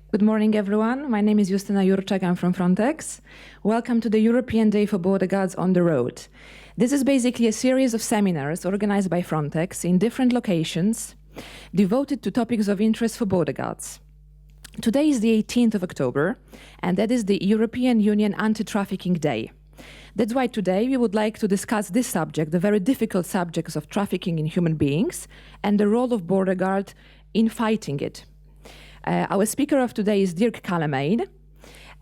Good morning, everyone. My name is Justyna Jurczak. I'm from Frontex. Welcome to the European Day for Border Guards on the Road. This is basically a series of seminars organized by Frontex in different locations, devoted to topics of interest for border guards. Today is the 18th of October, and that is the European Union Anti-Trafficking Day. That's why today we would like to discuss this subject, the very difficult subject of trafficking in human beings, and the role of border guard in fighting it. Our speaker of today is Dirk Kallemain,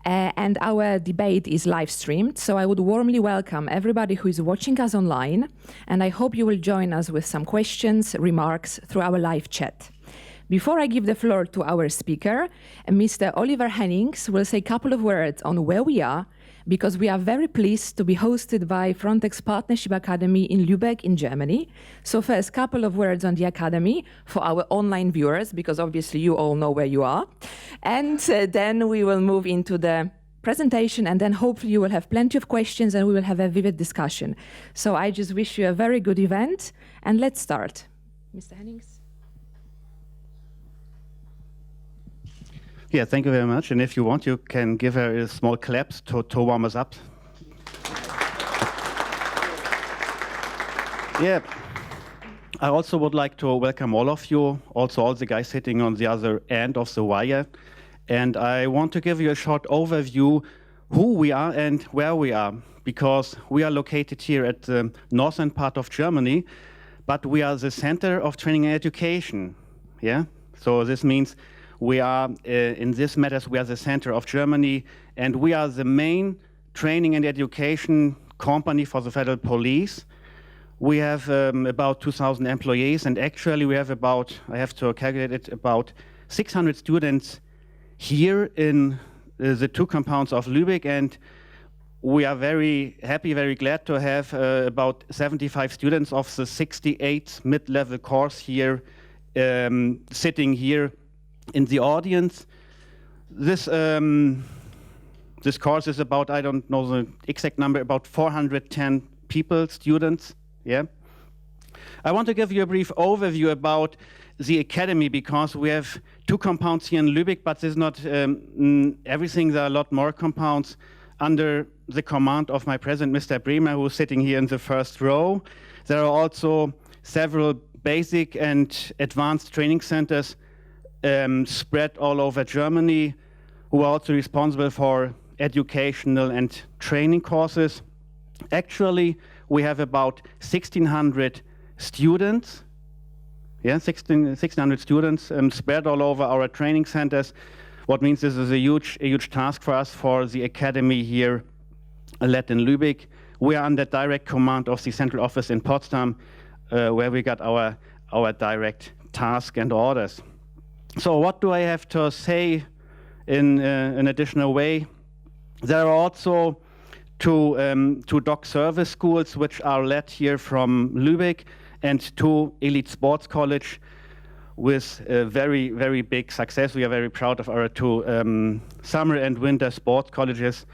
and our debate is live streamed, so I would warmly welcome everybody who is watching us online, and I hope you will join us with some questions, remarks through our live chat. Before I give the floor to our speaker, Mr. Oliver Hennings will say a couple of words on where we are, because we are very pleased to be hosted by Frontex Partnership Academy in Lübeck in Germany. So first, couple of words on the Academy for our online viewers, because obviously you all know where you are. And then we will move into the presentation, and then hopefully you will have plenty of questions and we will have a vivid discussion. So I just wish you a very good event, and let's start. Mr. Hennings. Yeah, thank you very much. And if you want, you can give her a small clap to warm us up. Yeah, I also would like to welcome all of you, also all the guys sitting on the other end of the wire. And I want to give you a short overview who we are and where we are, because we are located here at the northern part of Germany, but we are the center of training and education. Yeah, so this means we are, in this matters, we are the center of Germany, and we are the main training and education company for the federal police. We have about 2,000 employees, and actually we have about, I have to calculate it, about 600 students here in the two compounds of Lübeck, and we are very happy, very glad to have about 75 students of the 68 mid-level course here, sitting here in the audience. This course is about, I don't know the exact number, about 410 people, students. Yeah. I want to give you a brief overview about the academy, because we have two compounds here in Lübeck, but this is not everything. There are a lot more compounds under the command of my president, Mr. Bremer, who is sitting here in the first row. There are also several basic and advanced training centers spread all over Germany, who are also responsible for educational and training courses. Actually, we have about 1,600 students. Yeah, 1,600 students spread all over our training centers. What means this is a huge task for us, for the academy here led in Lübeck. We are under direct command of the central office in Potsdam, where we got our direct task and orders. So what do I have to say in an additional way? There are also two dog service schools which are led here from Lübeck, and two elite sports college with very, very big success. We are very proud of our two summer and winter sports colleges,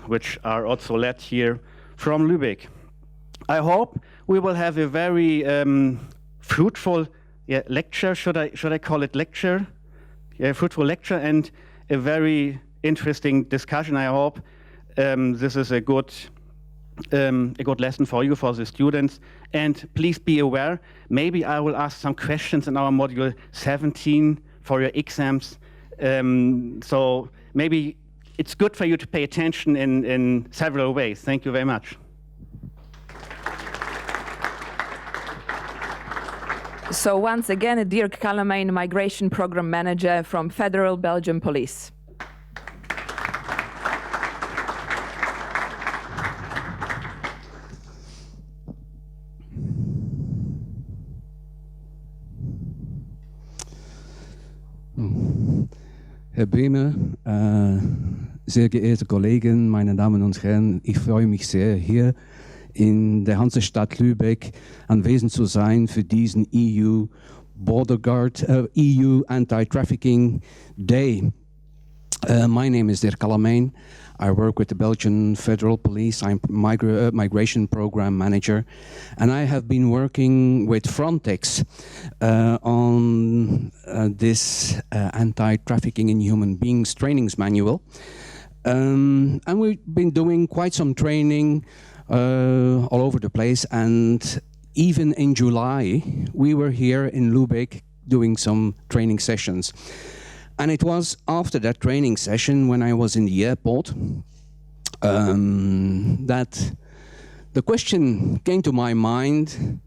which are also led here from Lübeck. I hope we will have a very fruitful lecture, should I call it lecture? Yeah, fruitful lecture, and a very interesting discussion. I hope this is a good lesson for you, for the students. And please be aware, maybe I will ask some questions in our module 17 for your exams. So maybe it's good for you to pay attention in several ways. Thank you very much. So once again, Dirk Kallemain, Migration Program Manager from Federal Belgium Police. Herr Bremer, sehr geehrte Kollegen, meine Damen und Herren, ich freue mich sehr, hier in der Hansestadt Lübeck anwesend zu sein für diesen EU Border Guard, EU Anti-Trafficking Day. My name is Dirk Alameen. I work with the Belgian Federal Police. I'm migration program manager, and I have been working with Frontex on this anti-trafficking in human beings trainings manual. And we've been doing quite some training all over the place, and even in July, we were here in Lübeck doing some training sessions. And it was after that training session, when I was in the airport, that the question came to my mind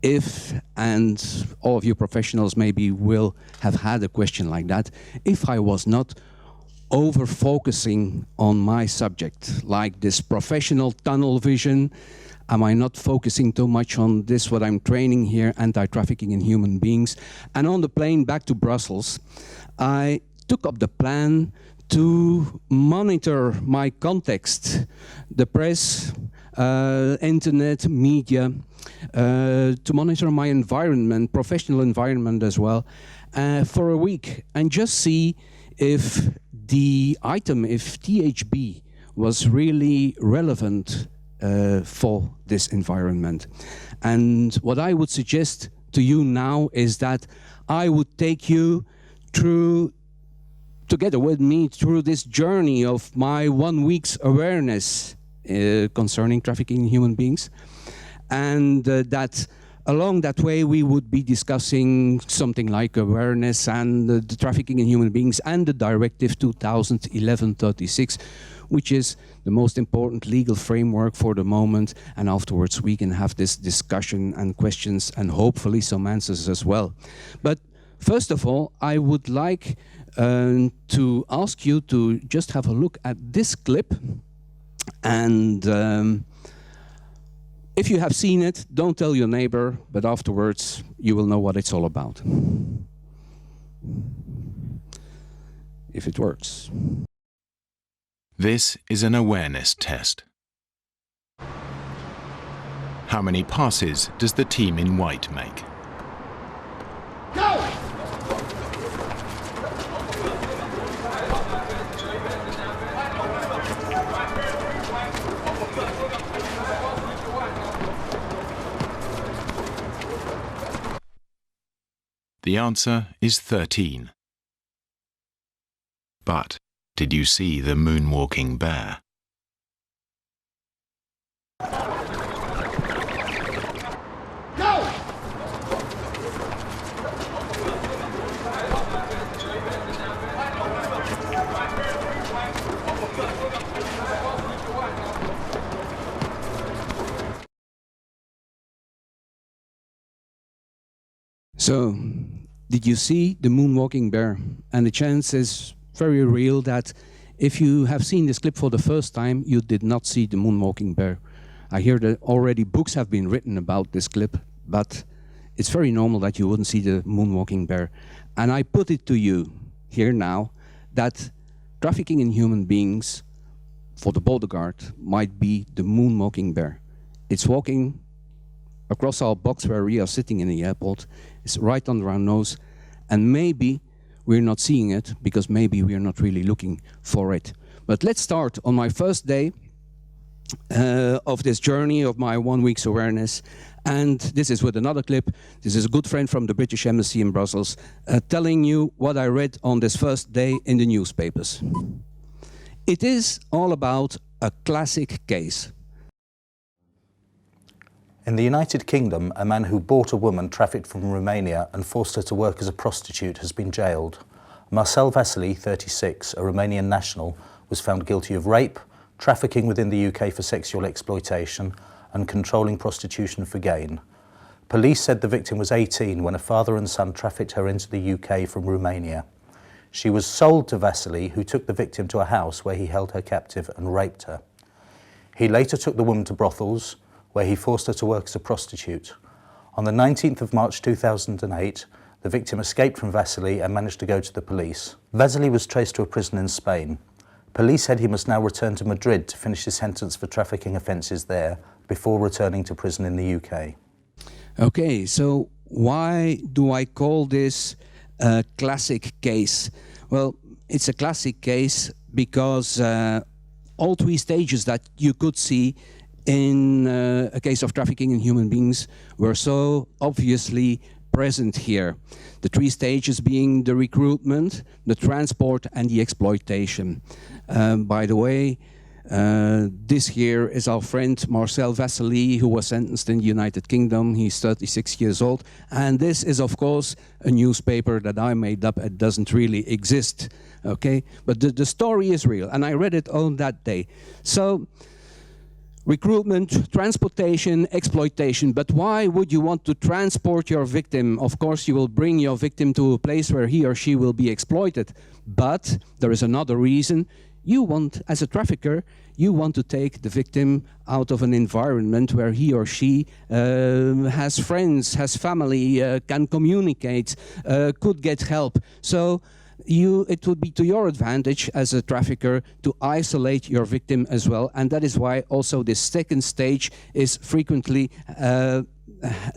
if, and all of you professionals maybe will have had a question like that, if I was not over-focusing on my subject, like this professional tunnel vision. Am I not focusing too much on this, what I'm training here, anti-trafficking in human beings? And on the plane back to Brussels, I took up the plan to monitor my context, the press, internet, media, to monitor my environment, professional environment as well, for a week, and just see if the item, if THB was really relevant for this environment. And what I would suggest to you now is that I would take you through, together with me, through this journey of my 1 week's awareness concerning trafficking in human beings. And that along that way we would be discussing something like awareness and the trafficking in human beings and the Directive 2011-36, which is the most important legal framework for the moment, and afterwards we can have this discussion and questions and hopefully some answers as well. But first of all, I would like to ask you to just have a look at this clip, and if you have seen it, don't tell your neighbor, but afterwards you will know what it's all about. If it works. This is an awareness test. How many passes does the team in white make? Go! The answer is 13. But did you see the moonwalking bear? Go! So, did you see the moonwalking bear? And the chance is very real that if you have seen this clip for the first time, you did not see the moonwalking bear. I hear that already books have been written about this clip, but it's very normal that you wouldn't see the moonwalking bear. And I put it to you here now that trafficking in human beings for the border guard might be the moonwalking bear. It's walking across our box where we are sitting in the airport. It's right under our nose, and maybe we're not seeing it because maybe we're not really looking for it. But let's start on my first day of this journey of my 1 week's awareness. And this is with another clip. This is a good friend from the British Embassy in Brussels telling you what I read on this first day in the newspapers. It is all about a classic case. In the United Kingdom, a man who bought a woman trafficked from Romania and forced her to work as a prostitute has been jailed. Marcel Vasily, 36, a Romanian national, was found guilty of rape, trafficking within the UK for sexual exploitation, and controlling prostitution for gain. Police said the victim was 18 when a father and son trafficked her into the UK from Romania. She was sold to Vasily, who took the victim to a house where he held her captive and raped her. He later took the woman to brothels, where he forced her to work as a prostitute. On the 19th of March 2008, the victim escaped from Vasily and managed to go to the police. Vasily was traced to a prison in Spain. Police said he must now return to Madrid to finish his sentence for trafficking offences there before returning to prison in the UK. Okay, so why do I call this a classic case? Well, it's a classic case because all three stages that you could see in a case of trafficking in human beings were so obviously present here. The three stages being the recruitment, the transport, and the exploitation. By the way, this here is our friend Marcel Vasily, who was sentenced in the United Kingdom. He's 36 years old. And this is, of course, a newspaper that I made up. It doesn't really exist, okay? But the story is real, and I read it on that day. So, recruitment, transportation, exploitation. But why would you want to transport your victim? Of course, you will bring your victim to a place where he or she will be exploited. But there is another reason. You want, as a trafficker, you want to take the victim out of an environment where he or she has friends, has family, can communicate, could get help. So it would be to your advantage as a trafficker to isolate your victim as well. And that is why also this second stage is frequently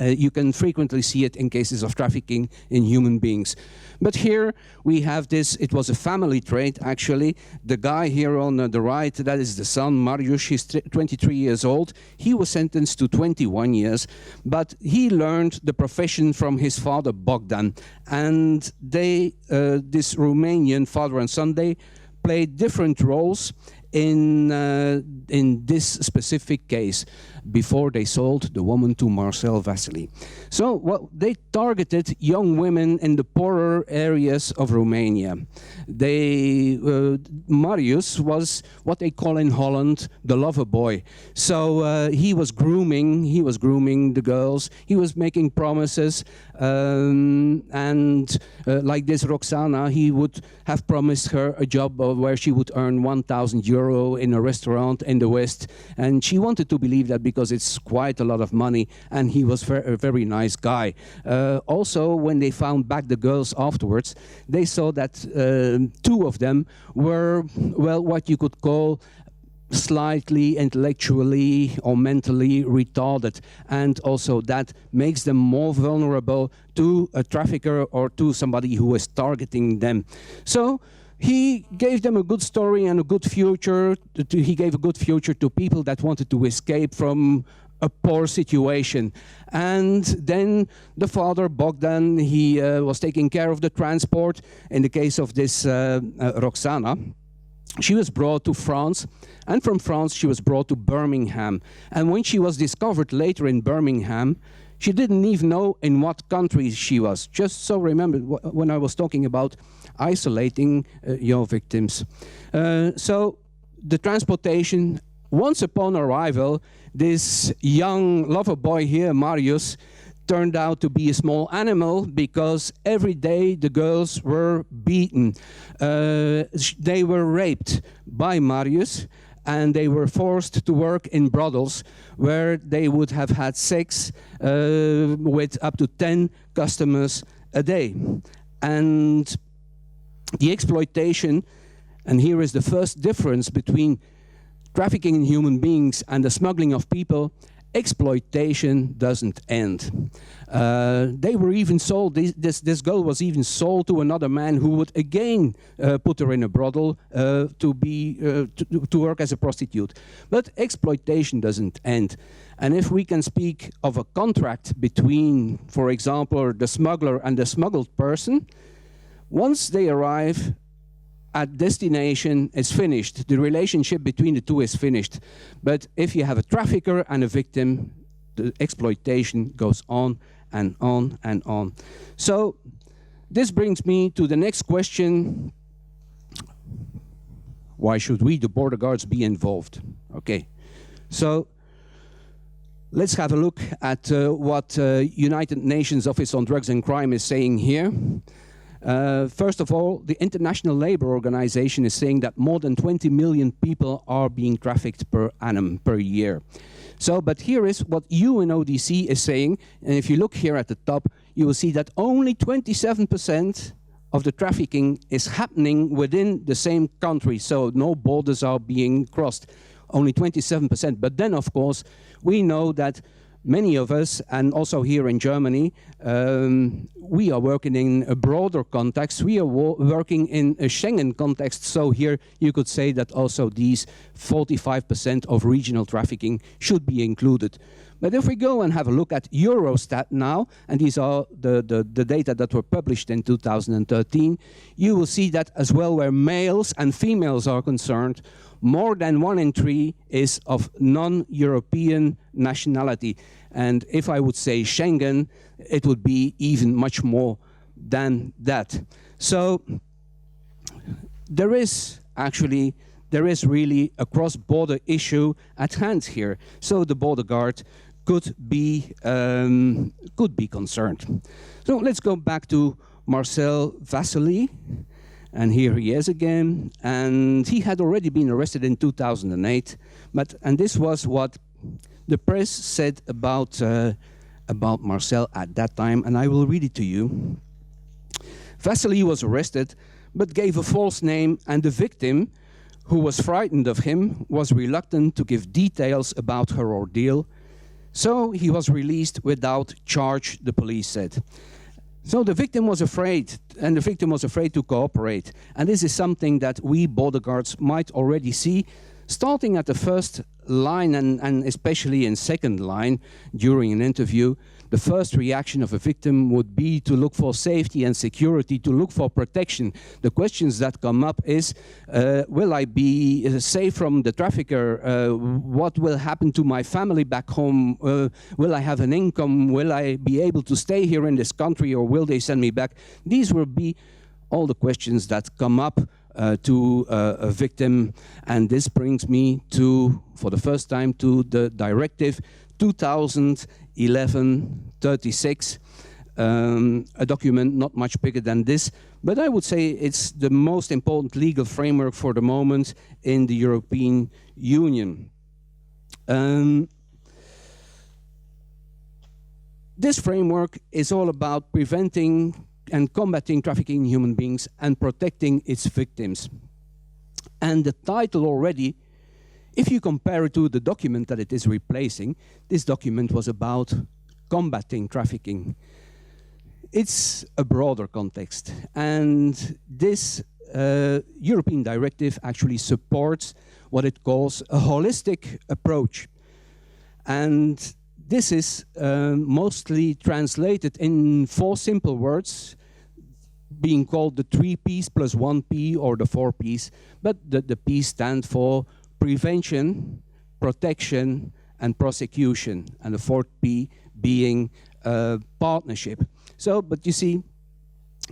you can frequently see it in cases of trafficking in human beings. But here we have this, it was a family trait actually. The guy here on the right, that is the son, Mariusz, he's 23 years old. He was sentenced to 21 years, but he learned the profession from his father, Bogdan. And they, this Romanian father and son, they played different roles in this specific case before they sold the woman to Marcel Vasily. So they targeted young women in the poorer areas of Romania. Marius was what they call in Holland the lover boy. So he was grooming the girls, he was making promises, and like this Roxana, he would have promised her a job where she would earn 1,000 euro in a restaurant in the West, and she wanted to believe that because it's quite a lot of money, and he was a very nice guy. Also, when they found back the girls afterwards, they saw that two of them were, well, what you could call slightly intellectually or mentally retarded, and also that makes them more vulnerable to a trafficker or to somebody who is targeting them. So he gave them a good story and a good future. He gave a good future to people that wanted to escape from a poor situation. And then the father, Bogdan, he was taking care of the transport. In the case of this Roxana, she was brought to France, and from France she was brought to Birmingham. And when she was discovered later in Birmingham, she didn't even know in what country she was. Just so remember when I was talking about isolating your victims. So the transportation, once upon arrival, this young lover boy here, Marius, turned out to be a small animal because every day the girls were beaten. They were raped by Marius, and they were forced to work in brothels where they would have had sex with up to 10 customers a day. And the exploitation, and here is the first difference between trafficking in human beings and the smuggling of people, exploitation doesn't end. They were even sold, this girl was even sold to another man who would again put her in a brothel to work as a prostitute. But exploitation doesn't end. And if we can speak of a contract between, for example, the smuggler and the smuggled person, once they arrive at destination, it's finished. The relationship between the two is finished. But if you have a trafficker and a victim, the exploitation goes on and on and on. So this brings me to the next question. Why should we, the border guards, be involved? Okay, so let's have a look at what United Nations Office on Drugs and Crime is saying here. First of all, the International Labour Organization is saying that more than 20 million people are being trafficked per annum, per year. So, but here is what UNODC is saying, and if you look here at the top, you will see that only 27% of the trafficking is happening within the same country, so no borders are being crossed. Only 27%. But then, of course, we know that many of us, and also here in Germany, we are working in a broader context. We are working in a Schengen context. So here you could say that also these 45% of regional trafficking should be included. But if we go and have a look at Eurostat now, and these are the data that were published in 2013, you will see that as well where males and females are concerned, more than 1 in 3 is of non-European nationality. And if I would say Schengen, it would be even much more than that. So there is really a cross-border issue at hand here. So the border guard could be concerned. So let's go back to Marcel Vasily. And here he is again. And he had already been arrested in 2008. And this was what the press said about Marcel at that time. And I will read it to you. Vasily was arrested, but gave a false name, and the victim, who was frightened of him, was reluctant to give details about her ordeal. So he was released without charge, the police said. So the victim was afraid, and the victim was afraid to cooperate. And this is something that we border guards might already see, starting at the first line and especially in second line during an interview. The first reaction of a victim would be to look for safety and security, to look for protection. The questions that come up is, will I be safe from the trafficker? What will happen to my family back home? Will I have an income? Will I be able to stay here in this country, or will they send me back? These will be all the questions that come up to a victim. And this brings me to, for the first time, to the directive 2011-36, a document not much bigger than this, but I would say it's the most important legal framework for the moment in the European Union. This framework is all about preventing and combating trafficking in human beings and protecting its victims. And the title already, if you compare it to the document that it is replacing, this document was about combating trafficking. It's a broader context, and this European directive actually supports what it calls a holistic approach. And this is mostly translated in 4 simple words, being called the 3 P's plus 1 P or the 4 P's, but the P stand for prevention, protection, and prosecution, and the 4th P being partnership. So, but you see,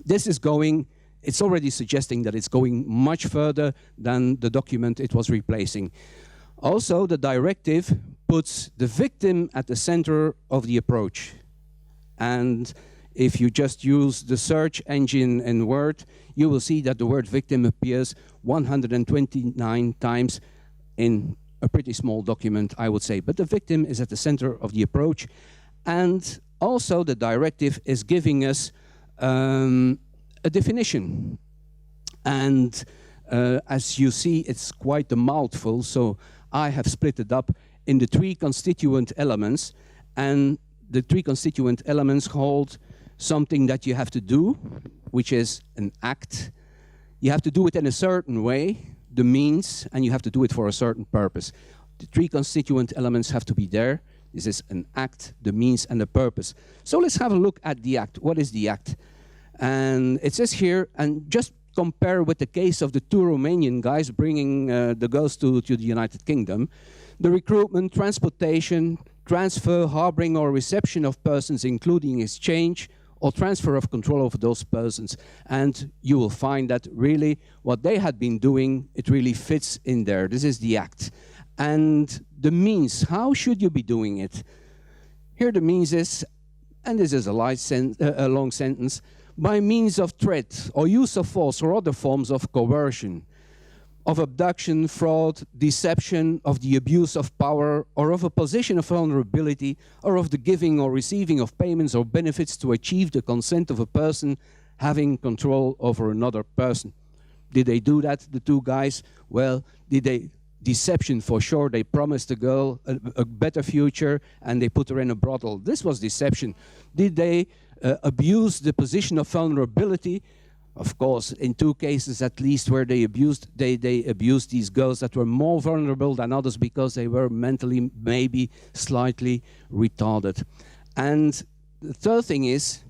this is going, it's already suggesting that it's going much further than the document it was replacing. Also, the directive puts the victim at the center of the approach. And if you just use the search engine in Word, you will see that the word victim appears 129 times in a pretty small document, I would say. But the victim is at the center of the approach. And also the directive is giving us a definition. And as you see, it's quite a mouthful, so I have split it up in the 3 constituent elements. And the 3 constituent elements hold something that you have to do, which is an act. You have to do it in a certain way, the means, and you have to do it for a certain purpose. The 3 constituent elements have to be there. This is an act, the means, and the purpose. So let's have a look at the act. What is the act? And it says here, and just compare with the case of the 2 Romanian guys bringing the girls to the United Kingdom. The recruitment, transportation, transfer, harboring, or reception of persons, including exchange or transfer of control over those persons. And you will find that really what they had been doing, it really fits in there. This is the act. And the means, how should you be doing it? Here the means is, and this is a long sentence, by means of threat or use of force or other forms of coercion, of abduction, fraud, deception, of the abuse of power, or of a position of vulnerability, or of the giving or receiving of payments or benefits to achieve the consent of a person having control over another person. Did they do that, the 2 guys? Well, did they deception for sure. They promised the girl a better future and they put her in a brothel. This was deception. Did they abuse the position of vulnerability? Of course, in 2 cases at least where they abused these girls that were more vulnerable than others because they were mentally maybe slightly retarded. And the third thing is,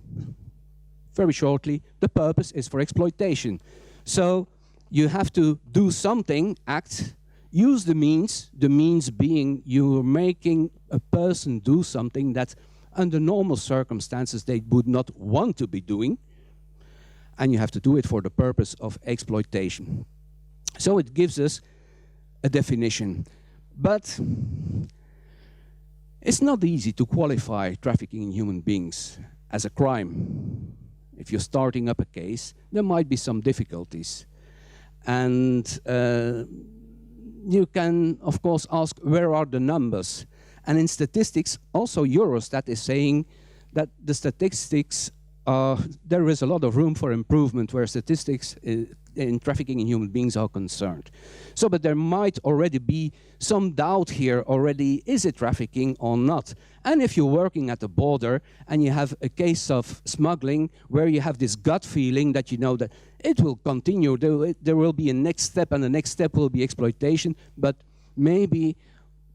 very shortly, the purpose is for exploitation. So you have to do something, act, use the means being you're making a person do something that under normal circumstances they would not want to be doing, and you have to do it for the purpose of exploitation. So it gives us a definition. But it's not easy to qualify trafficking in human beings as a crime. If you're starting up a case, there might be some difficulties. And you can, of course, ask, where are the numbers? And in statistics, also Eurostat is saying that the statistics there is a lot of room for improvement where statistics in trafficking in human beings are concerned. So, but there might already be some doubt here already, is it trafficking or not? And if you're working at the border and you have a case of smuggling where you have this gut feeling that you know that it will continue, there will be a next step and the next step will be exploitation, but maybe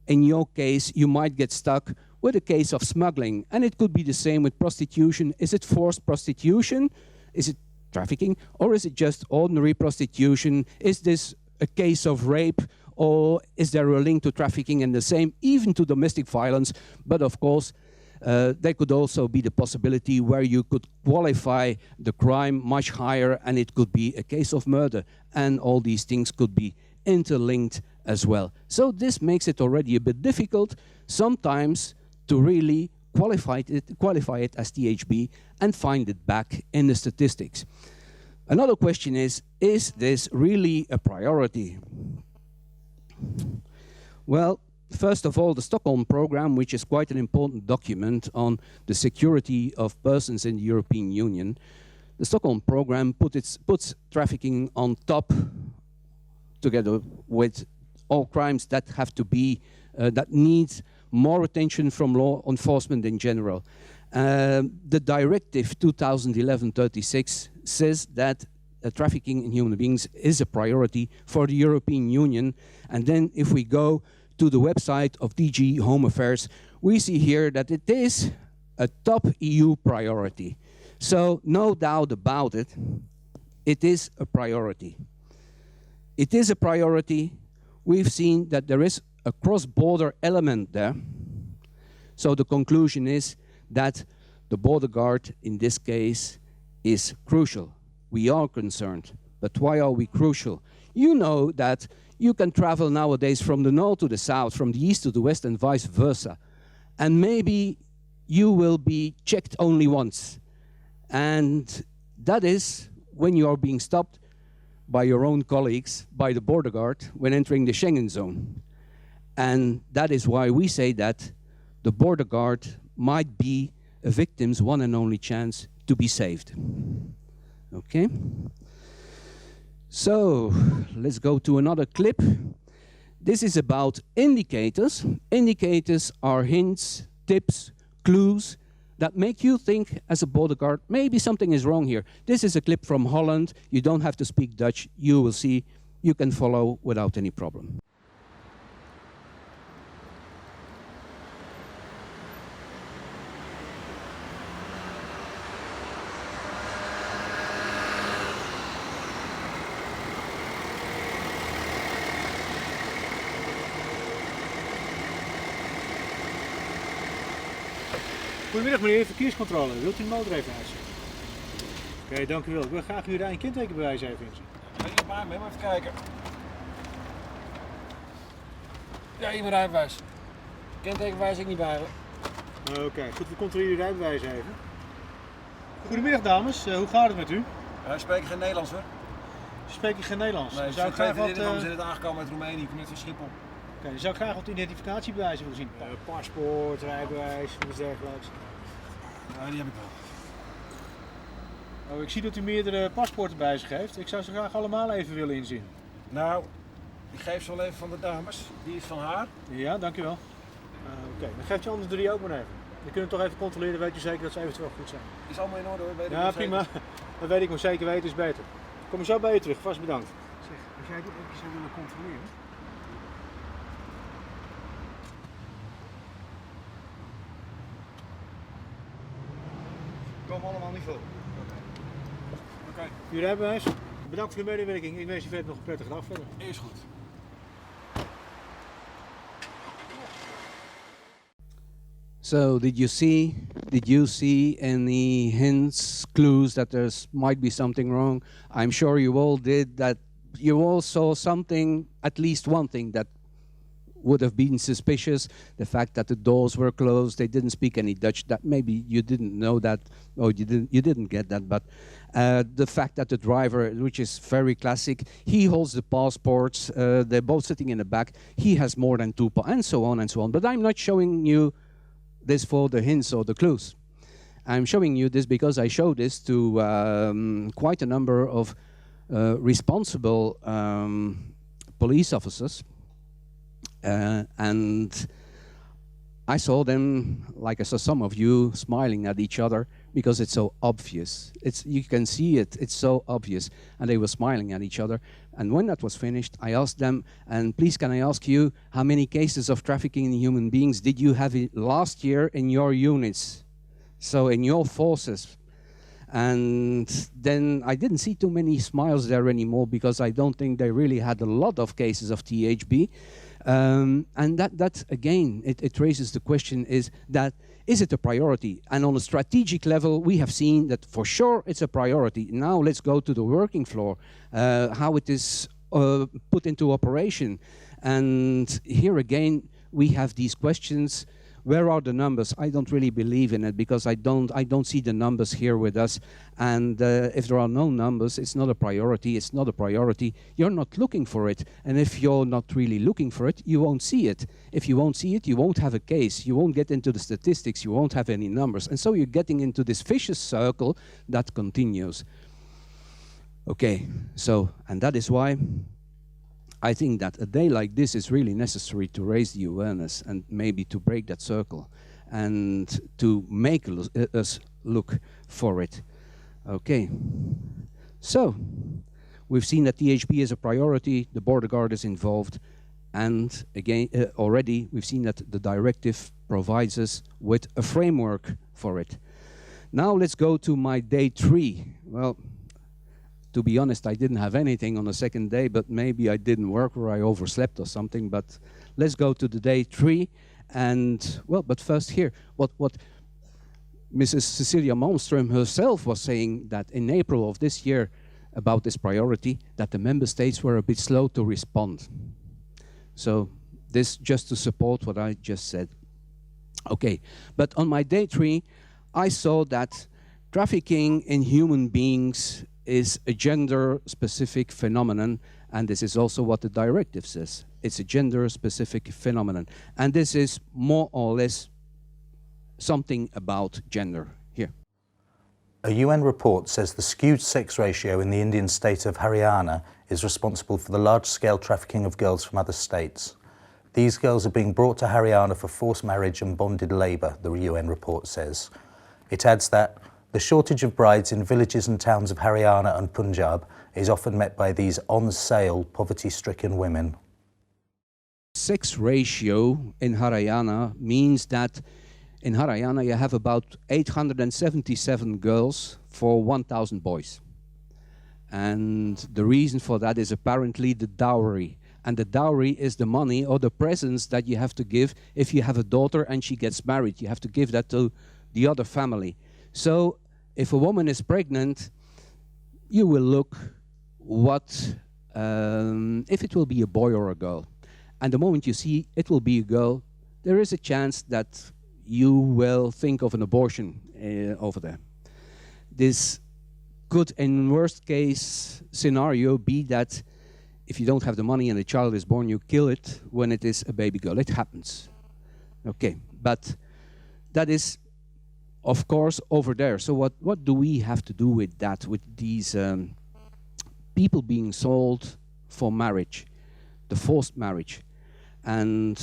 in your case you might get stuck with a case of smuggling. And it could be the same with prostitution. Is it forced prostitution? Is it trafficking? Or is it just ordinary prostitution? Is this a case of rape? Or is there a link to trafficking? And the same, even to domestic violence. But of course, there could also be the possibility where you could qualify the crime much higher and it could be a case of murder. And all these things could be interlinked as well. So this makes it already a bit difficult sometimes to really qualify it as THB and find it back in the statistics. Another question is this really a priority? Well, first of all, the Stockholm Programme, which is quite an important document on the security of persons in the European Union, the Stockholm Programme puts trafficking on top together with all crimes that have to be, that needs more attention from law enforcement in general. The directive 2011-36 says that trafficking in human beings is a priority for the European Union. And then if we go to the website of DG Home Affairs, we see here that it is a top EU priority. So no doubt about it, it is a priority. It is a priority. We've seen that there is a cross-border element there. So the conclusion is that the border guard in this case is crucial. We are concerned. But why are we crucial? You know that you can travel nowadays from the north to the south, from the east to the west and vice versa. And maybe you will be checked only once. And that is when you are being stopped by your own colleagues, by the border guard, when entering the Schengen zone. And that is why we say that the border guard might be a victim's one and only chance to be saved. Okay? So, let's go to another clip. This is about indicators. Indicators are hints, tips, clues that make you think as a border guard, maybe something is wrong here. This is a clip from Holland. You don't have to speak Dutch. You will see, you can follow without any problem. Goedemiddag meneer, verkeerscontrole. Wilt u de motor even uitzetten? Oké, dank u wel. Ik wil graag uw rij- en kentekenbewijs even inzien. Hier maar mee, maar even kijken. Ja, hier mijn rijbewijs. Kentekenbewijs ik niet bij me. Oké, goed, we controleren uw rijbewijs even. Goedemiddag dames, hoe gaat het met u? Spreek geen Nederlands hoor. Spreek je geen Nederlands? Nee, zou ik graag wat... van zijn net aangekomen uit Roemenië, ik kom net van Schiphol. Oké, dan zou ik graag wat identificatiebewijzen willen zien. Paspoort, rijbewijs, iets dergelijks. Ja, die heb ik wel. Oh, ik zie dat u meerdere paspoorten bij zich heeft. Ik zou ze graag allemaal even willen inzien. Nou, Ik geef ze wel even van de dames. Die is van haar. Ja, dankjewel. Oké, dan geeft je anders 3 ook maar even. Dan kunnen we toch even controleren, weet je zeker dat ze eventueel goed zijn. Is allemaal in orde hoor. Weet ik Ja, nog prima. zeker. Dat weet ik, maar zeker weten is beter. Kom ik zo bij je terug, vast bedankt. Zeg, als jij dit even zou willen controleren. Komen allemaal niet voor. Oké. Uw rijbewijs. Bedankt voor de medewerking. Ik wens je verder nog een prettige dag verder. Is goed. So did you see any hints, clues that there's might be something wrong? I'm sure you all did that. You all saw something, at least one thing that would have been suspicious. The fact that the doors were closed, they didn't speak any Dutch. That maybe you didn't know that, or you didn't get that. But the fact that the driver, which is very classic, he holds the passports. They're both sitting in the back. He has more than 2, and so on and so on. But I'm not showing you this for the hints or the clues. I'm showing you this because I show this to quite a number of responsible police officers. And I saw them, like I saw some of you, smiling at each other because it's so obvious. You can see it, it's so obvious. And they were smiling at each other. And when that was finished, I asked them, and please can I ask you, how many cases of trafficking in human beings did you have last year in your units? So in your forces. And then I didn't see too many smiles there anymore because I don't think they really had a lot of cases of THB. And that again, it raises the question is it a priority? And on a strategic level, we have seen that for sure it's a priority. Now let's go to the working floor, how it is put into operation. And here again, we have these questions. Where are the numbers? I don't really believe in it because I don't see the numbers here with us. And if there are no numbers, it's not a priority. It's not a priority. You're not looking for it. And if you're not really looking for it, you won't see it. If you won't see it, you won't have a case. You won't get into the statistics. You won't have any numbers. And so you're getting into this vicious circle that continues. Okay, so, and that is why I think that a day like this is really necessary to raise the awareness and maybe to break that circle and to make us look for it. Okay, so we've seen that THB is a priority, the border guard is involved, and again, already we've seen that the directive provides us with a framework for it. Now let's go to my day 3. Well, to be honest, I didn't have anything on the second day, but maybe I didn't work or I overslept or something. But let's go to the day 3. And, well, but first here, what Mrs. Cecilia Malmström herself was saying that in April of this year about this priority, that the member states were a bit slow to respond. So this just to support what I just said. Okay, but on my day 3, I saw that trafficking in human beings is a gender-specific phenomenon, and this is also what the directive says. It's a gender-specific phenomenon, and this is more or less something about gender. Here. A UN report says the skewed sex ratio in the Indian state of Haryana is responsible for the large-scale trafficking of girls from other states. These girls are being brought to Haryana for forced marriage and bonded labour, the UN report says. It adds that the shortage of brides in villages and towns of Haryana and Punjab is often met by these on-sale, poverty-stricken women. Sex ratio in Haryana means that in Haryana you have about 877 girls for 1,000 boys. And the reason for that is apparently the dowry. And the dowry is the money or the presents that you have to give if you have a daughter and she gets married. You have to give that to the other family. So if a woman is pregnant, you will look if it will be a boy or a girl. And the moment you see it will be a girl, there is a chance that you will think of an abortion over there. This could, in worst case scenario, be that if you don't have the money and the child is born, you kill it when it is a baby girl. It happens. Okay, but that is, of course, over there. So what do we have to do with that, with these people being sold for marriage? the forced marriage. And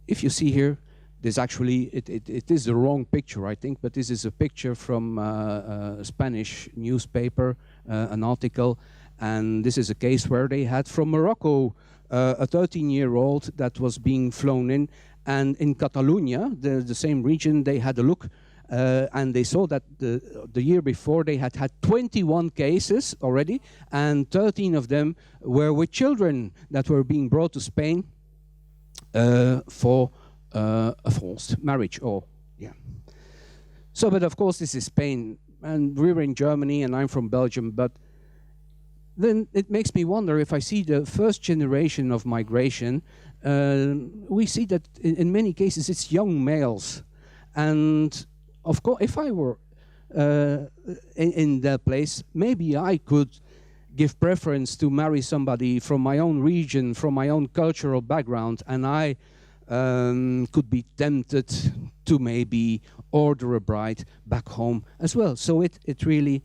if you see here, there's actually, it is the wrong picture, I think, but this is a picture from a Spanish newspaper, an article, and this is a case where they had from Morocco a 13-year-old that was being flown in, and in Catalonia, the same region, they had a look, and they saw that the year before they had 21 cases already, and 13 of them were with children that were being brought to Spain for a forced marriage, or yeah. So, but of course this is Spain, and we're in Germany, and I'm from Belgium, but then it makes me wonder, if I see the first generation of migration, we see that in many cases it's young males. And of course, if I were in that place, maybe I could give preference to marry somebody from my own region, from my own cultural background, and I could be tempted to maybe order a bride back home as well. So it really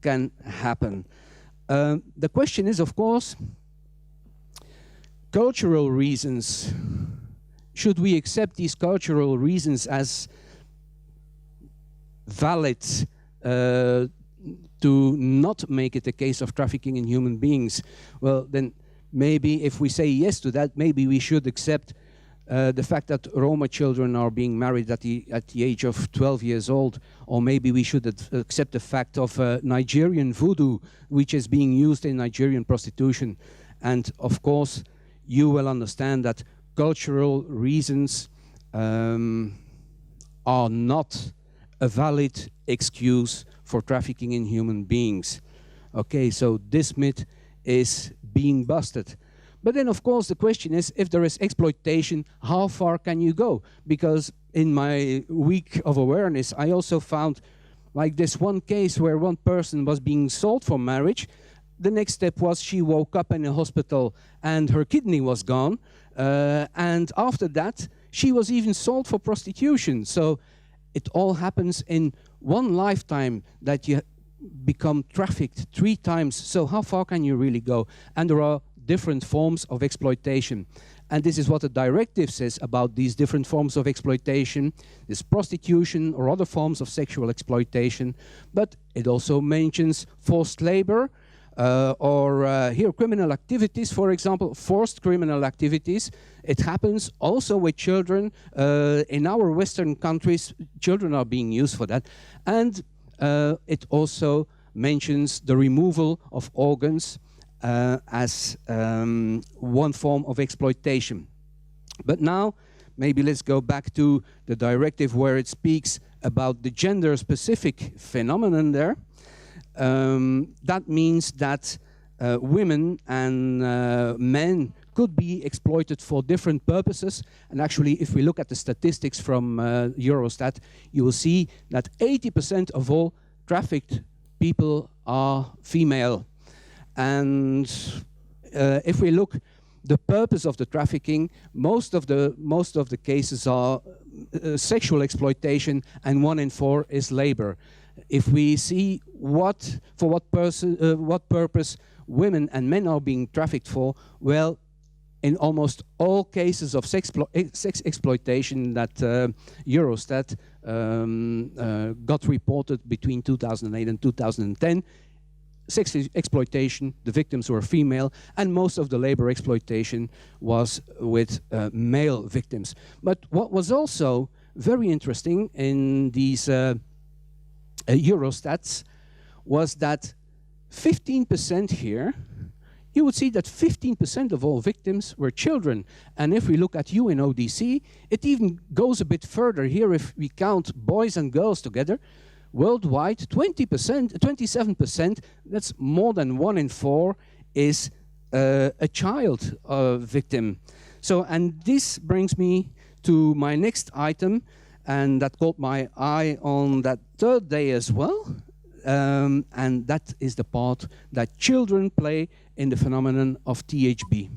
can happen. The question is, of course, cultural reasons. Should we accept these cultural reasons as valid to not make it a case of trafficking in human beings? Well, then maybe if we say yes to that, maybe we should accept the fact that Roma children are being married at the age of 12 years old, or maybe we should accept the fact of Nigerian voodoo, which is being used in Nigerian prostitution. And of course, you will understand that cultural reasons are not a valid excuse for trafficking in human beings. Okay, so this myth is being busted. But then, of course, the question is, if there is exploitation, how far can you go? Because in my week of awareness, I also found like this one case where one person was being sold for marriage. The next step was she woke up in a hospital and her kidney was gone. And after that, she was even sold for prostitution. So it all happens in one lifetime that you become trafficked 3 times. So how far can you really go? And there are different forms of exploitation. And this is what the directive says about these different forms of exploitation, this prostitution or other forms of sexual exploitation. But it also mentions forced labor, or here criminal activities, for example, forced criminal activities. It happens also with children. In our Western countries, children are being used for that. And it also mentions the removal of organs as one form of exploitation. But now, maybe let's go back to the directive where it speaks about the gender-specific phenomenon there. That means that women and men could be exploited for different purposes. And actually, if we look at the statistics from Eurostat, you will see that 80% of all trafficked people are female. And if we look, the purpose of the trafficking, most of the cases are sexual exploitation, and 1 in 4 is labor. If we see for what purpose women and men are being trafficked for, well, in almost all cases of sex exploitation that Eurostat got reported between 2008 and 2010, sex exploitation, the victims were female, and most of the labor exploitation was with male victims. But what was also very interesting in these Eurostats was that 15% here, you would see that 15% of all victims were children. And if we look at UNODC, it even goes a bit further here. If we count boys and girls together, worldwide, 27%, that's more than 1 in 4, is a child victim. So, and this brings me to my next item, and that caught my eye on that 3rd day as well. And that is the part that children play in the phenomenon of THB.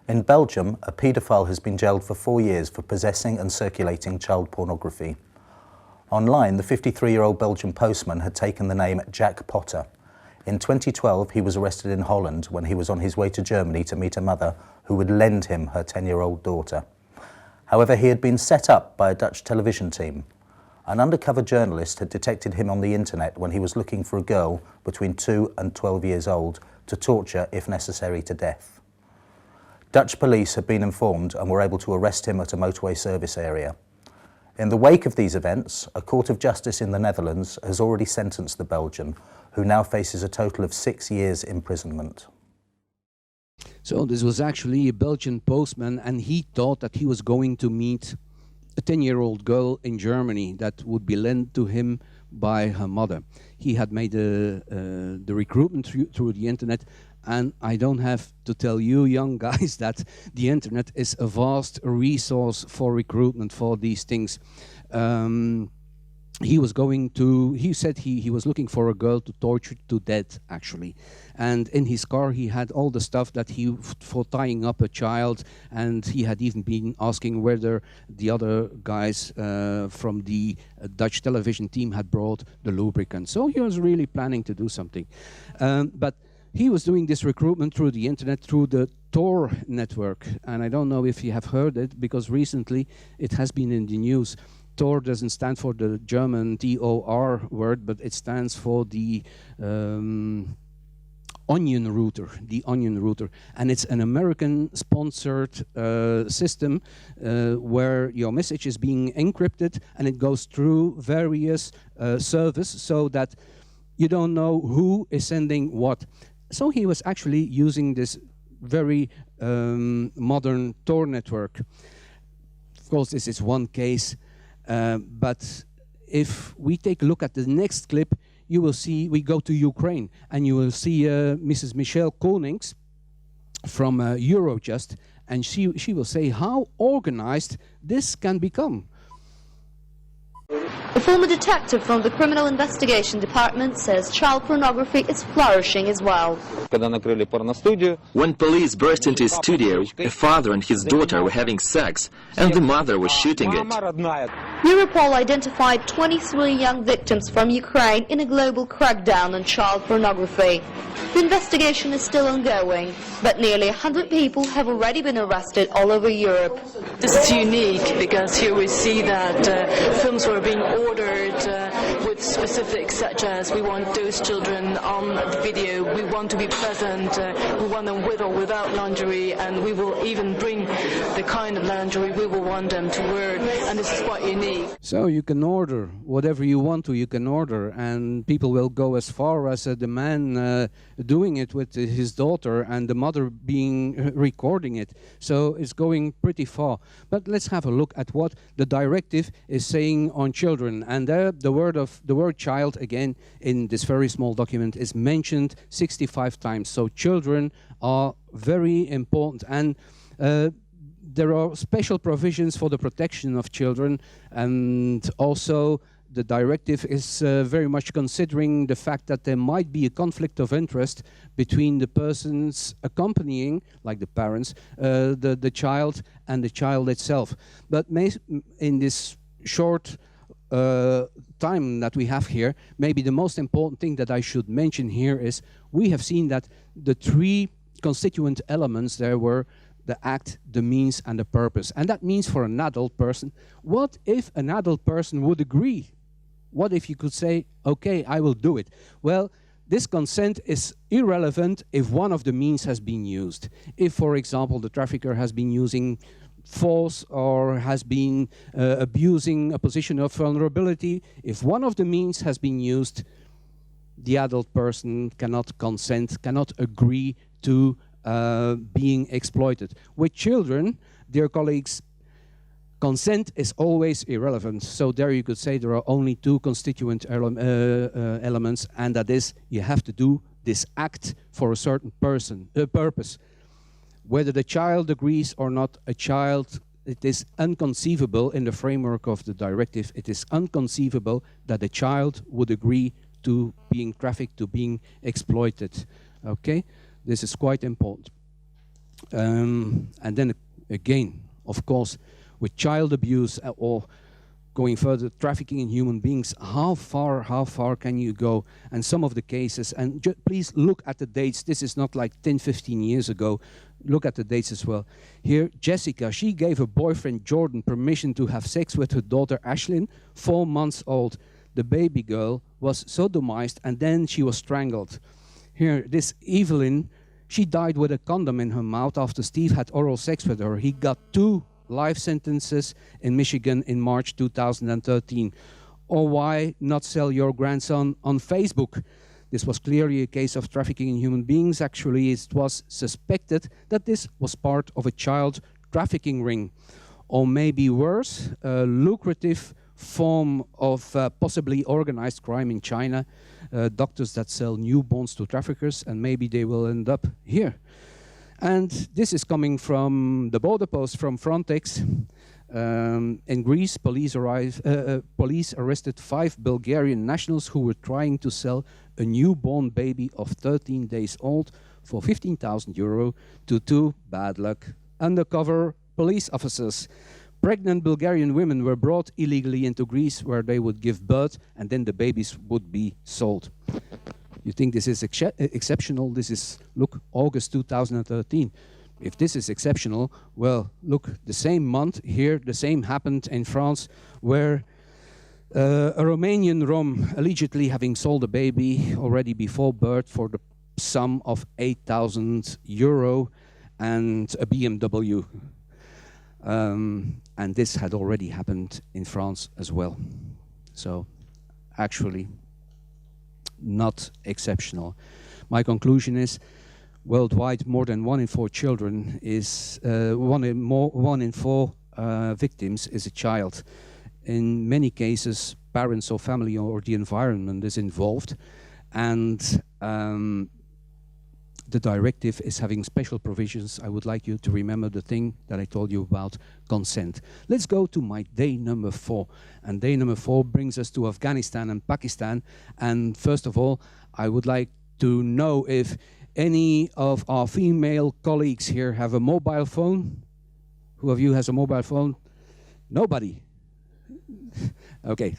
In Belgium, a paedophile has been jailed for 4 years for possessing and circulating child pornography. Online, the 53-year-old Belgian postman had taken the name Jack Potter. In 2012, he was arrested in Holland when he was on his way to Germany to meet a mother who would lend him her 10-year-old daughter. However, he had been set up by a Dutch television team. An undercover journalist had detected him on the internet when he was looking for a girl between 2 and 12 years old to torture, if necessary, to death. Dutch police had been informed and were able to arrest him at a motorway service area. In the wake of these events, a court of justice in the Netherlands has already sentenced the Belgian, who now faces a total of 6 years imprisonment. So this was actually a Belgian postman, and he thought that he was going to meet a 10-year-old girl in Germany that would be lent to him by her mother. He had made the recruitment through the internet, and I don't have to tell you young guys that the internet is a vast resource for recruitment for these things. He said he was looking for a girl to torture to death, actually. And in his car he had all the stuff that for tying up a child, and he had even been asking whether the other guys from the Dutch television team had brought the lubricant. So he was really planning to do something. But he was doing this recruitment through the internet, through the Tor network. And I don't know if you have heard it, because recently it has been in the news. Tor doesn't stand for the German T-O-R word, but it stands for the onion router, and it's an American-sponsored system where your message is being encrypted, and it goes through various servers so that you don't know who is sending what. So he was actually using this very modern Tor network. Of course, this is one case, but if we take a look at the next clip, you will see, we go to Ukraine, and you will see Mrs. Michelle Konings from Eurojust, and she will say how organized this can become. A former detective from the Criminal Investigation Department says child pornography is flourishing as well. When police burst into his studio, a father and his daughter were having sex, and the mother was shooting it. Europol identified 23 young victims from Ukraine in a global crackdown on child pornography. The investigation is still ongoing, but nearly 100 people have already been arrested all over Europe. This is unique because here we see that films were being ordered with specifics such as we want those children on the video, we want to be present, we want them with or without lingerie, and we will even bring the kind of lingerie we will want them to wear, and this is quite unique. So you can order whatever you want to, you can order, and people will go as far as the man doing it with his daughter and the mother being recording it. So it's going pretty far. But let's have a look at what the directive is saying on children. And there the word child again in this very small document is mentioned 65 times. So children are very important, and there are special provisions for the protection of children, and also the directive is very much considering the fact that there might be a conflict of interest between the persons accompanying, like the parents, the child and the child itself. But in this short time that we have here, maybe the most important thing that I should mention here is we have seen that the three constituent elements there were the act, the means, and the purpose. And that means for an adult person, what if an adult person would agree? What if you could say, okay, I will do it? Well, this consent is irrelevant if one of the means has been used. If, for example, the trafficker has been using force or has been abusing a position of vulnerability, if one of the means has been used, the adult person cannot consent, cannot agree to being exploited. With children, dear colleagues, consent is always irrelevant. So there you could say there are only two constituent elements, and that is you have to do this act for a certain purpose. Whether the child agrees or not, it is inconceivable in the framework of the directive, it is inconceivable that a child would agree to being trafficked, to being exploited. Okay? This is quite important. And then again, of course, with child abuse or going further, trafficking in human beings, how far can you go? And some of the cases, and please look at the dates. This is not like 10, 15 years ago. Look at the dates as well. Here, Jessica, she gave her boyfriend Jordan permission to have sex with her daughter Ashlyn, 4 months old. The baby girl was sodomized and then she was strangled. Here, this Evelyn, she died with a condom in her mouth after Steve had oral sex with her. He got 2 life sentences in Michigan in March 2013. Or why not sell your grandson on Facebook? This was clearly a case of trafficking in human beings. Actually, it was suspected that this was part of a child trafficking ring. Or maybe worse, a lucrative form of possibly organized crime in China. Doctors that sell newborns to traffickers, and maybe they will end up here. And this is coming from the border post from Frontex. In Greece, police arrested 5 Bulgarian nationals who were trying to sell a newborn baby of 13 days old for €15,000 to 2 bad luck undercover police officers. Pregnant Bulgarian women were brought illegally into Greece where they would give birth and then the babies would be sold. You think this is exceptional? This is, look, August 2013. If this is exceptional, well, look, the same month here, the same happened in France, where a Romanian Rom allegedly having sold a baby already before birth for the sum of €8,000 and a BMW. And this had already happened in France as well. So, actually, not exceptional. My conclusion is, worldwide, more than 1 in 4 children is 1 in 4 victims is a child. In many cases, parents or family or the environment is involved, and the directive is having special provisions. I would like you to remember the thing that I told you about consent. Let's go to my day number 4. And day number 4 brings us to Afghanistan and Pakistan. And first of all, I would like to know if any of our female colleagues here have a mobile phone. Who of you has a mobile phone? Nobody. Okay.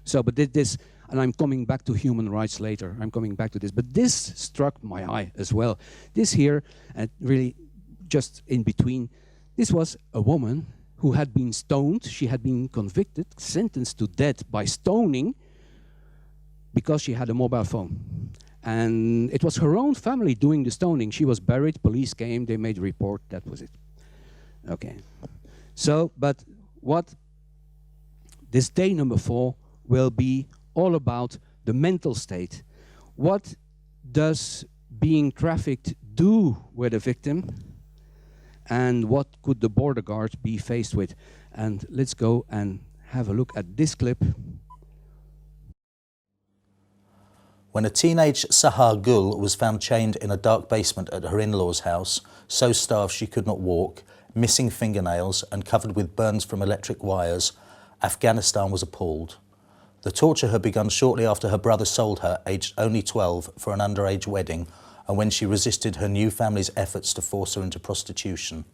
So, but this, and I'm coming back to human rights later. I'm coming back to this. But this struck my eye as well. This here, and really just in between, this was a woman who had been stoned. She had been convicted, sentenced to death by stoning because she had a mobile phone. And it was her own family doing the stoning. She was buried, police came, they made a report, that was it. Okay. So, but what this day number 4 will be all about the mental state. What does being trafficked do with a victim? And what could the border guard be faced with? And let's go and have a look at this clip. When a teenage Sahar Gul was found chained in a dark basement at her in-laws' house, so starved she could not walk, missing fingernails and covered with burns from electric wires, Afghanistan was appalled. The torture had begun shortly after her brother sold her, aged only 12, for an underage wedding, and when she resisted her new family's efforts to force her into prostitution.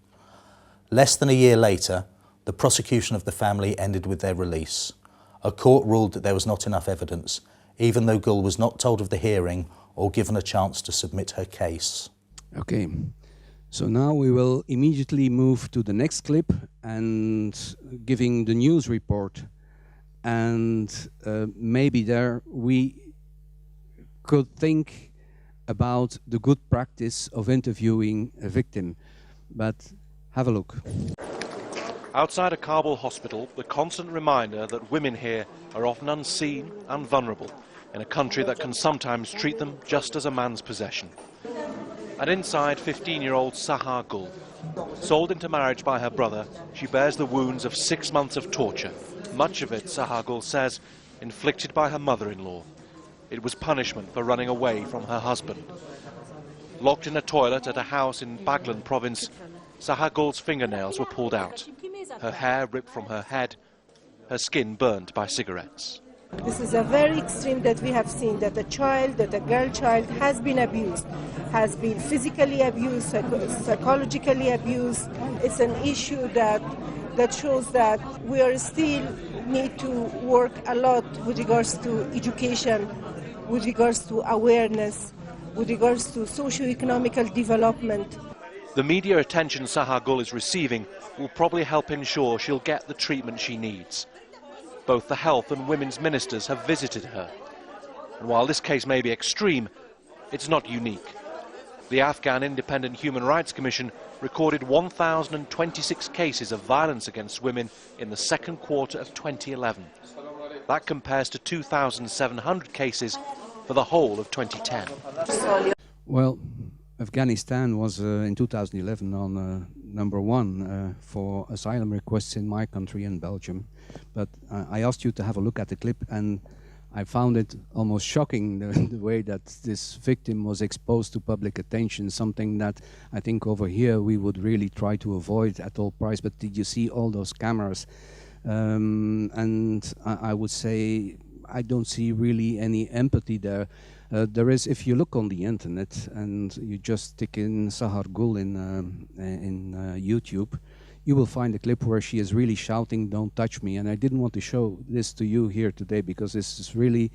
Less than a year later, the prosecution of the family ended with their release. A court ruled that there was not enough evidence, even though Gul was not told of the hearing or given a chance to submit her case. Okay, so now we will immediately move to the next clip and giving the news report. And maybe there we could think about the good practice of interviewing a victim, but have a look. Outside a Kabul hospital, the constant reminder that women here are often unseen and vulnerable in a country that can sometimes treat them just as a man's possession. And inside, 15-year-old Sahar Gul. Sold into marriage by her brother, she bears the wounds of 6 months of torture, much of it, Sahar Gul says, inflicted by her mother-in-law. It was punishment for running away from her husband. Locked in a toilet at a house in Baghlan province, Sahar Gul's fingernails were pulled out, her hair ripped from her head, her skin burned by cigarettes. This is a very extreme that we have seen, that a child, that a girl child has been abused, has been physically abused, psychologically abused. It's an issue that shows that we are still need to work a lot with regards to education, with regards to awareness, with regards to socio-economical development. The media attention Sahar Gul is receiving will probably help ensure she'll get the treatment she needs. Both the health and women's ministers have visited her. And while this case may be extreme, it's not unique. The Afghan Independent Human Rights Commission recorded 1,026 cases of violence against women in the second quarter of 2011. That compares to 2,700 cases for the whole of 2010. Well, Afghanistan was in 2011 on #1 for asylum requests in my country and Belgium. But I asked you to have a look at the clip, and I found it almost shocking the way that this victim was exposed to public attention, something that I think over here we would really try to avoid at all price. But did you see all those cameras? And I would say I don't see really any empathy there. There is, if you look on the internet and you just stick in Sahar Gul in YouTube, you will find a clip where she is really shouting, "Don't touch me." And I didn't want to show this to you here today because it's really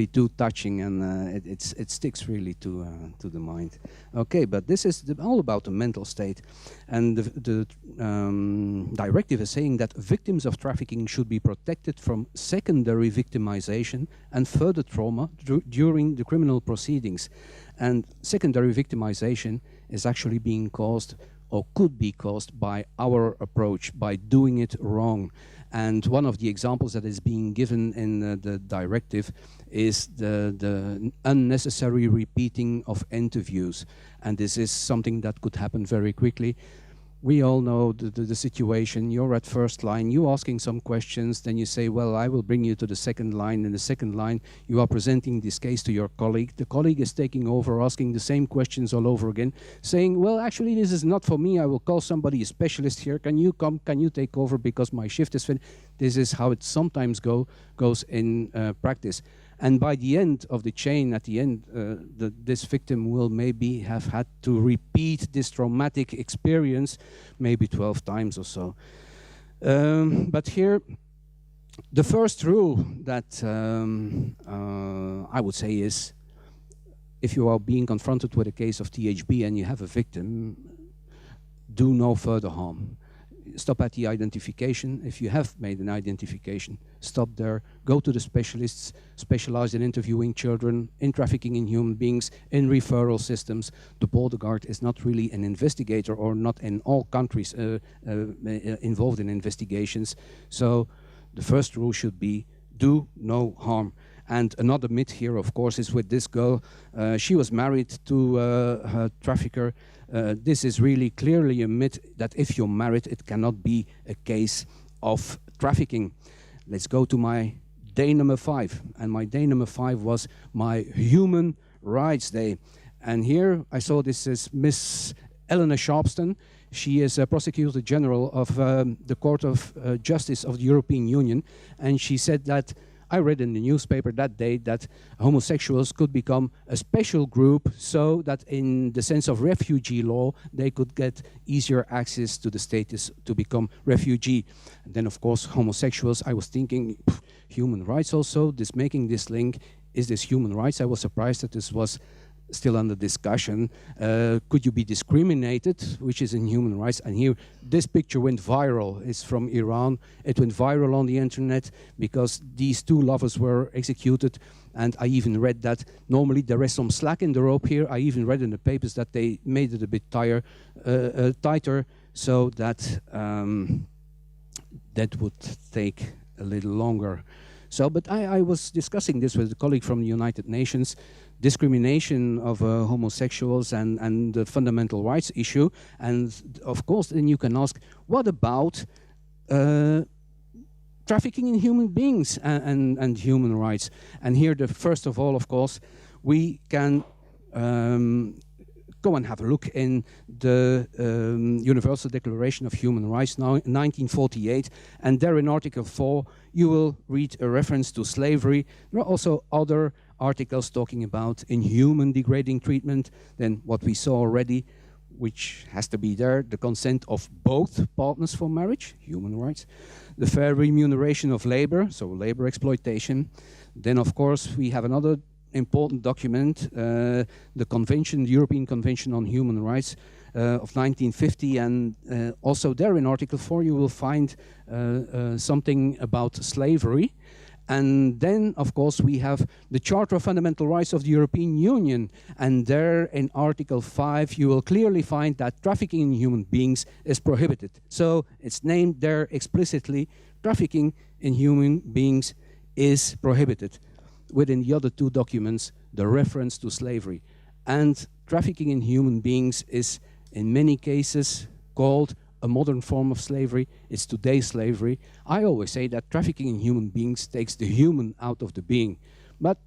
too touching, and it sticks really to the mind. Okay, but this is all about the mental state, and the directive is saying that victims of trafficking should be protected from secondary victimization and further trauma during the criminal proceedings. And secondary victimization is actually being caused, or could be caused, by our approach, by doing it wrong. And one of the examples that is being given in the directive is the unnecessary repeating of interviews. And this is something that could happen very quickly. We all know the situation. You're at first line, you're asking some questions, then you say, well, I will bring you to the second line. In the second line, you are presenting this case to your colleague. The colleague is taking over, asking the same questions all over again, saying, well, actually, this is not for me. I will call somebody, a specialist here. Can you come? Can you take over because my shift is finished? This is how it sometimes goes in practice. And by the end of the chain, at the end, this victim will maybe have had to repeat this traumatic experience maybe 12 times or so. But here, the first rule that I would say is, if you are being confronted with a case of THB and you have a victim, do no further harm. Stop at the identification. If you have made an identification, stop there. Go to the specialists specialized in interviewing children, in trafficking in human beings, in referral systems. The border guard is not really an investigator, or not in all countries involved in investigations. So the first rule should be do no harm. And another myth here, of course, is with this girl. She was married to her trafficker. This is really clearly a myth that if you're married, it cannot be a case of trafficking. Let's go to my day number 5. And my day number 5 was my Human Rights Day. And here I saw this is Miss Eleanor Sharpston. She is a Prosecutor General of the Court of Justice of the European Union. And she said that, I read in the newspaper that day that homosexuals could become a special group so that in the sense of refugee law, they could get easier access to the status to become refugee. And then, of course, homosexuals, I was thinking, human rights also, making this link, is this human rights? I was surprised that this was still under discussion. Could you be discriminated, which is in human rights? And here, this picture went viral. It's from Iran. It went viral on the internet because these two lovers were executed. And I even read that normally there is some slack in the rope here. I even read in the papers that they made it a bit tighter so that that would take a little longer. So, but I was discussing this with a colleague from the United Nations, discrimination of homosexuals and the fundamental rights issue. And of course, then you can ask, what about trafficking in human beings and human rights? And here, first of all, of course, we can go and have a look in the Universal Declaration of Human Rights, now 1948, and there in Article 4, you will read a reference to slavery. There are also other articles talking about inhuman, degrading treatment. Then what we saw already, which has to be there, the consent of both partners for marriage, human rights, the fair remuneration of labor, so labor exploitation. Then, of course, we have another important document, the convention, the European Convention on Human Rights of 1950, and also there in Article 4 you will find something about slavery. And then, of course, we have the Charter of Fundamental Rights of the European Union, and there in Article 5 you will clearly find that trafficking in human beings is prohibited. So it's named there explicitly, trafficking in human beings is prohibited. Within the other two documents, the reference to slavery. And trafficking in human beings is in many cases called a modern form of slavery. It's today's slavery. I always say that trafficking in human beings takes the human out of the being. But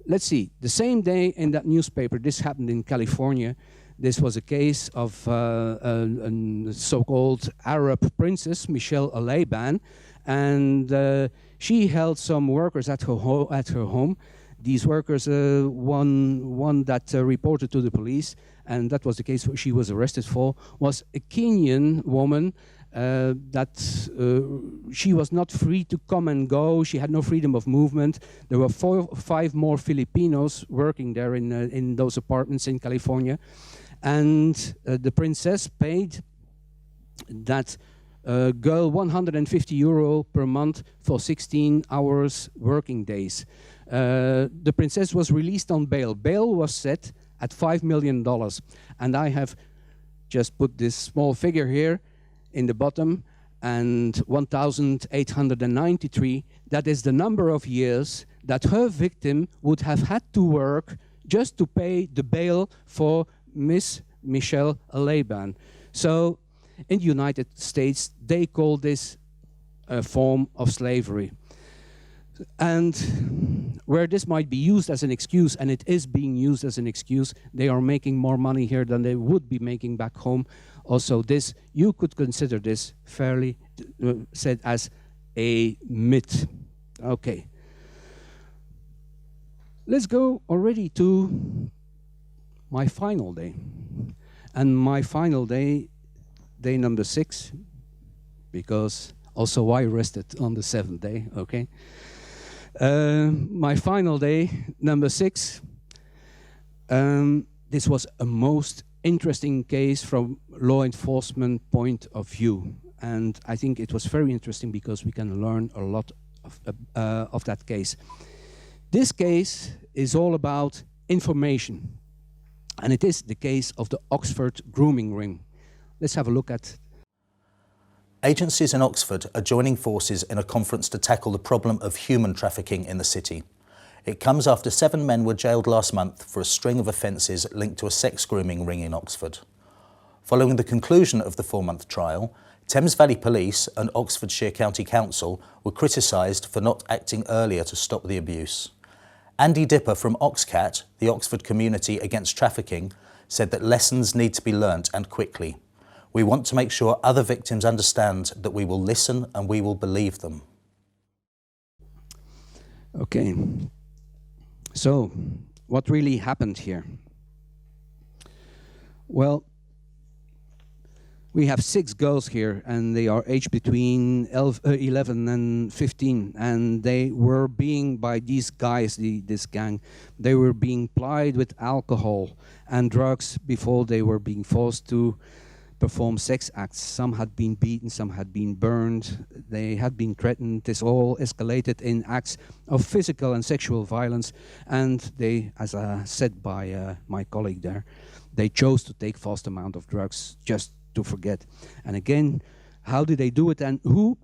let's see, the same day in that newspaper, this happened in California. This was a case of a so-called Arab princess, Michelle Alaiban, and she held some workers at her home. These workers, one that reported to the police, and that was the case she was arrested for, was a Kenyan woman that she was not free to come and go. She had no freedom of movement. There were 4 or 5 more Filipinos working there in those apartments in California. And the princess paid that girl €150 per month for 16 hours working days. The princess was released on bail. Bail was set at $5 million. And I have just put this small figure here in the bottom, and 1,893, that is the number of years that her victim would have had to work just to pay the bail for Miss Michelle Alaiban. So in the United States, they call this a form of slavery. And where this might be used as an excuse, and it is being used as an excuse, they are making more money here than they would be making back home. Also this, you could consider this fairly said as a myth. Okay. Let's go already to my final day. And my final day, day number 6, because also I rested on the 7th day, okay? My final day, number 6, this was a most interesting case from law enforcement point of view. And I think it was very interesting because we can learn a lot of that case. This case is all about information. And it is the case of the Oxford grooming ring. Let's have a look at. Agencies in Oxford are joining forces in a conference to tackle the problem of human trafficking in the city. It comes after 7 men were jailed last month for a string of offences linked to a sex grooming ring in Oxford. Following the conclusion of the 4-month trial, Thames Valley Police and Oxfordshire County Council were criticised for not acting earlier to stop the abuse. Andy Dipper from Oxcat, the Oxford Community Against Trafficking, said that lessons need to be learnt and quickly. We want to make sure other victims understand that we will listen and we will believe them. Okay, so what really happened here? Well, we have 6 girls here, and they are aged between 11 and 15, and they were being, by these guys, this gang, they were being plied with alcohol and drugs before they were being forced to perform sex acts. Some had been beaten, some had been burned, they had been threatened. This all escalated in acts of physical and sexual violence, and they, as said by my colleague there, they chose to take vast amount of drugs just to forget. And again, how did they do it, and who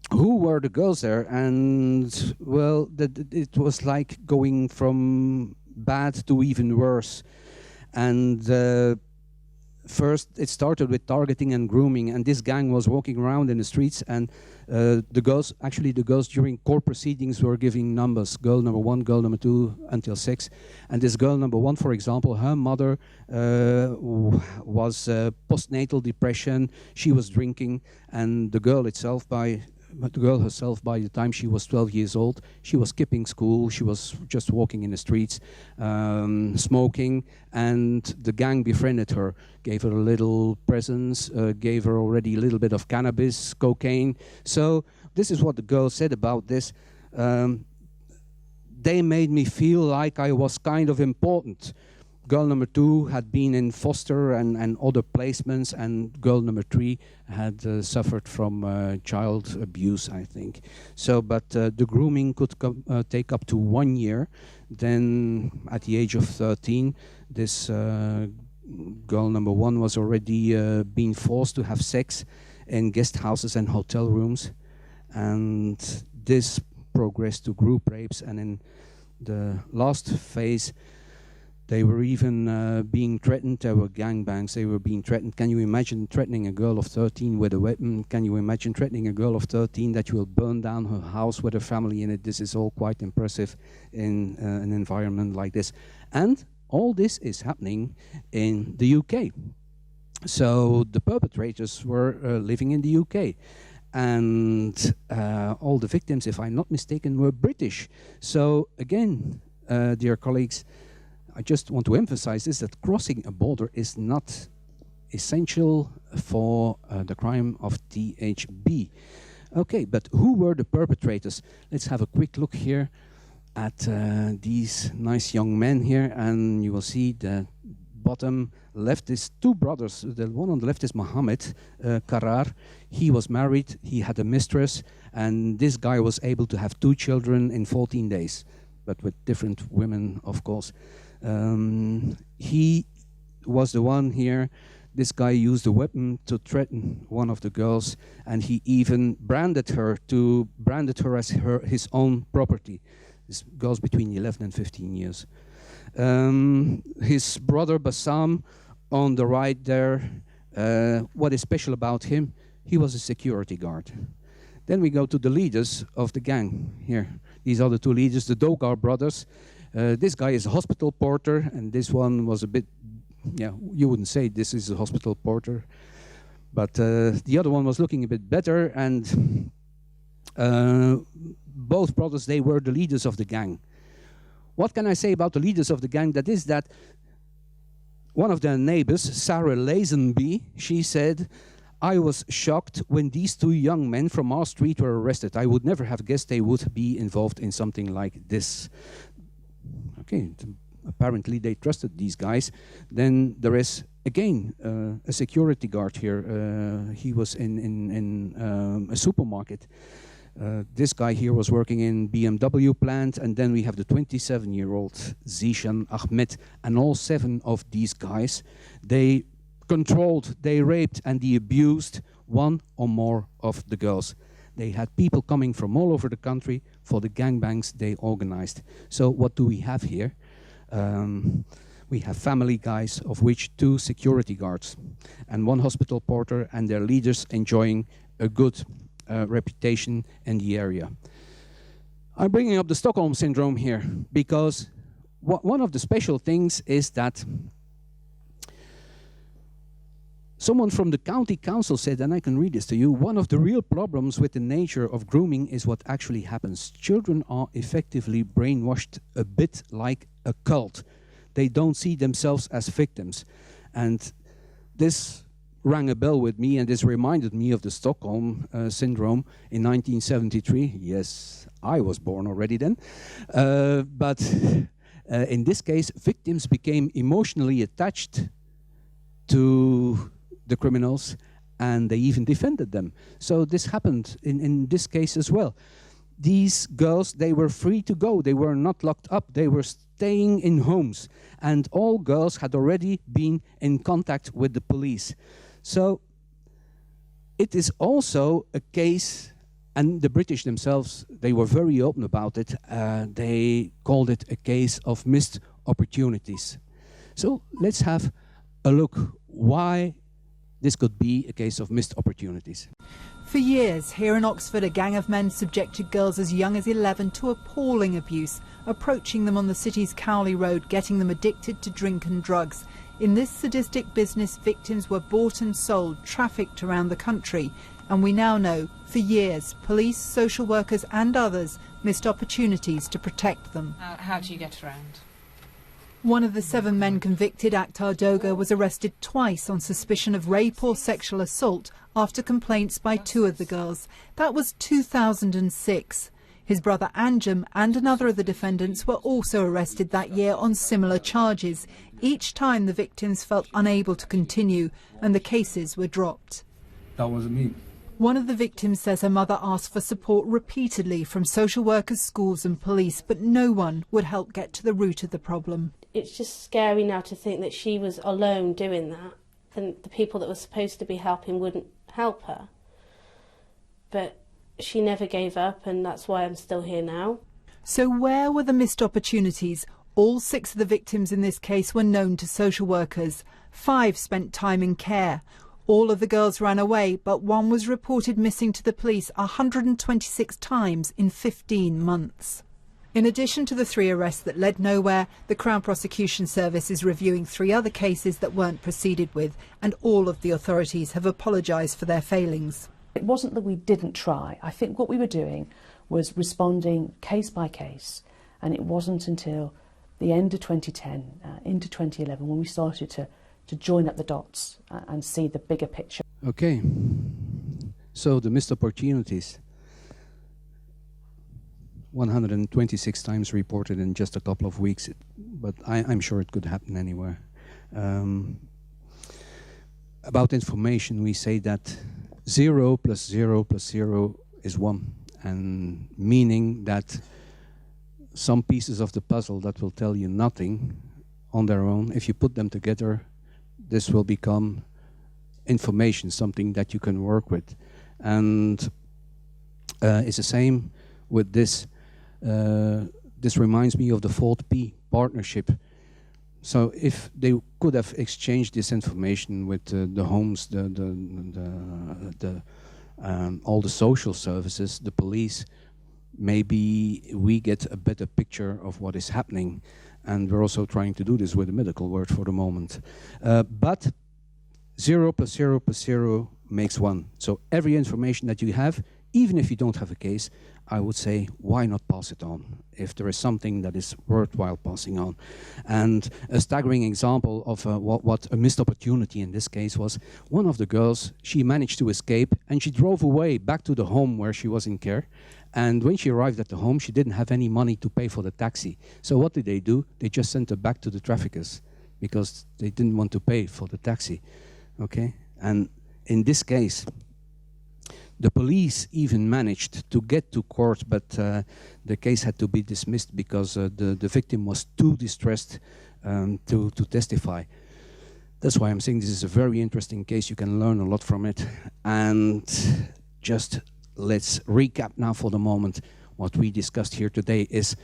were the girls there? And well, it was like going from bad to even worse. And first, it started with targeting and grooming, and this gang was walking around in the streets, and the girls during court proceedings were giving numbers, girl number 1, girl number 2, until 6. And this girl number 1, for example, her mother was postnatal depression, she was drinking, and the girl itself, by the girl herself, by the time she was 12 years old, she was skipping school, she was just walking in the streets, smoking, and the gang befriended her, gave her a little presents, gave her already a little bit of cannabis, cocaine. So this is what the girl said about this. They made me feel like I was kind of important. Girl number 2 had been in foster and other placements, and girl number 3 had suffered from child abuse, I think. So, but the grooming could take up to 1 year. Then, at the age of 13, this girl number 1 was already being forced to have sex in guest houses and hotel rooms, and this progressed to group rapes, and in the last phase, they were even being threatened. There were gangbangs. They were being threatened. Can you imagine threatening a girl of 13 with a weapon? Can you imagine threatening a girl of 13 that you will burn down her house with her family in it? This is all quite impressive in an environment like this. And all this is happening in the UK. So the perpetrators were living in the UK. And all the victims, if I'm not mistaken, were British. So again, dear colleagues, I just want to emphasize this, that crossing a border is not essential for the crime of THB. Okay, but who were the perpetrators? Let's have a quick look here at these nice young men here, and you will see the bottom left is 2 brothers. The one on the left is Mohammed Karar. He was married, he had a mistress, and this guy was able to have 2 children in 14 days, but with different women, of course. He was the one here. This guy used a weapon to threaten one of the girls, and he even branded her as his own property. This girl's between 11 and 15 years. His brother Bassam on the right there, what is special about him? He was a security guard. Then we go to the leaders of the gang here. These are the 2 leaders, the Dogar brothers. This guy is a hospital porter, and this one was a bit, yeah, you wouldn't say this is a hospital porter, but the other one was looking a bit better, and both brothers, they were the leaders of the gang. What can I say about the leaders of the gang? That is that one of their neighbors, Sarah Lazenby, she said, I was shocked when these 2 young men from our street were arrested. I would never have guessed they would be involved in something like this. Okay, apparently they trusted these guys. Then there is, again, a security guard here. He was in a supermarket. This guy here was working in BMW plant, and then we have the 27-year-old Zishan Ahmed, and all 7 of these guys, they controlled, they raped, and they abused 1 or more of the girls. They had people coming from all over the country for the gangbangs they organized. So what do we have here? We have family guys, of which 2 security guards and 1 hospital porter, and their leaders enjoying a good reputation in the area. I'm bringing up the Stockholm Syndrome here because one of the special things is that someone from the county council said, and I can read this to you, one of the real problems with the nature of grooming is what actually happens. Children are effectively brainwashed a bit like a cult. They don't see themselves as victims. And this rang a bell with me, and this reminded me of the Stockholm Syndrome in 1973. Yes, I was born already then. But in this case, victims became emotionally attached to the criminals, and they even defended them. So this happened in this case as well. These girls, they were free to go. They were not locked up. They were staying in homes. And all girls had already been in contact with the police. So it is also a case, and the British themselves, they were very open about it. They called it a case of missed opportunities. So let's have a look why this could be a case of missed opportunities. For years, here in Oxford, a gang of men subjected girls as young as 11 to appalling abuse, approaching them on the city's Cowley Road, getting them addicted to drink and drugs. In this sadistic business, victims were bought and sold, trafficked around the country, And we now know, for years, police, social workers and others missed opportunities to protect them. How do you get around? One of the 7 men convicted, Akhtar Doga, was arrested twice on suspicion of rape or sexual assault after complaints by 2 of the girls. That was 2006. His brother Anjem and another of the defendants were also arrested that year on similar charges. Each time the victims felt unable to continue and the cases were dropped. That wasn't me. One of the victims says her mother asked for support repeatedly from social workers, schools and police, but no one would help get to the root of the problem. It's just scary now to think that she was alone doing that and the people that were supposed to be helping wouldn't help her. But she never gave up, and that's why I'm still here now. So where were the missed opportunities? All 6 of the victims in this case were known to social workers. 5 spent time in care. All of the girls ran away, but one was reported missing to the police 126 times in 15 months. In addition to the 3 arrests that led nowhere, the Crown Prosecution Service is reviewing 3 other cases that weren't proceeded with, and all of the authorities have apologised for their failings. It wasn't that we didn't try. I think what we were doing was responding case by case, and it wasn't until the end of 2010, into 2011, when we started to join up the dots and see the bigger picture. Okay, so the missed opportunities. 126 times reported in just a couple of weeks, but I'm sure it could happen anywhere. About information, we say that 0 plus 0 plus 0 is 1, and meaning that some pieces of the puzzle that will tell you nothing on their own, if you put them together, this will become information, something that you can work with. And it's the same with this. This reminds me of the 4P partnership. So if they could have exchanged this information with the homes, all the social services, the police, maybe we get a better picture of what is happening. And we're also trying to do this with a medical word for the moment. But 0 plus 0 plus 0 makes 1. So every information that you have, even if you don't have a case, I would say, why not pass it on if there is something that is worthwhile passing on? And a staggering example of what a missed opportunity in this case was, one of the girls, she managed to escape and she drove away back to the home where she was in care. And when she arrived at the home, she didn't have any money to pay for the taxi. So what did? They just sent her back to the traffickers because they didn't want to pay for the taxi. Okay? And in this case, the police even managed to get to court, but the case had to be dismissed because the victim was too distressed to testify. That's why I'm saying this is a very interesting case. You can learn a lot from it. And just let's recap now for the moment. What we discussed here today is,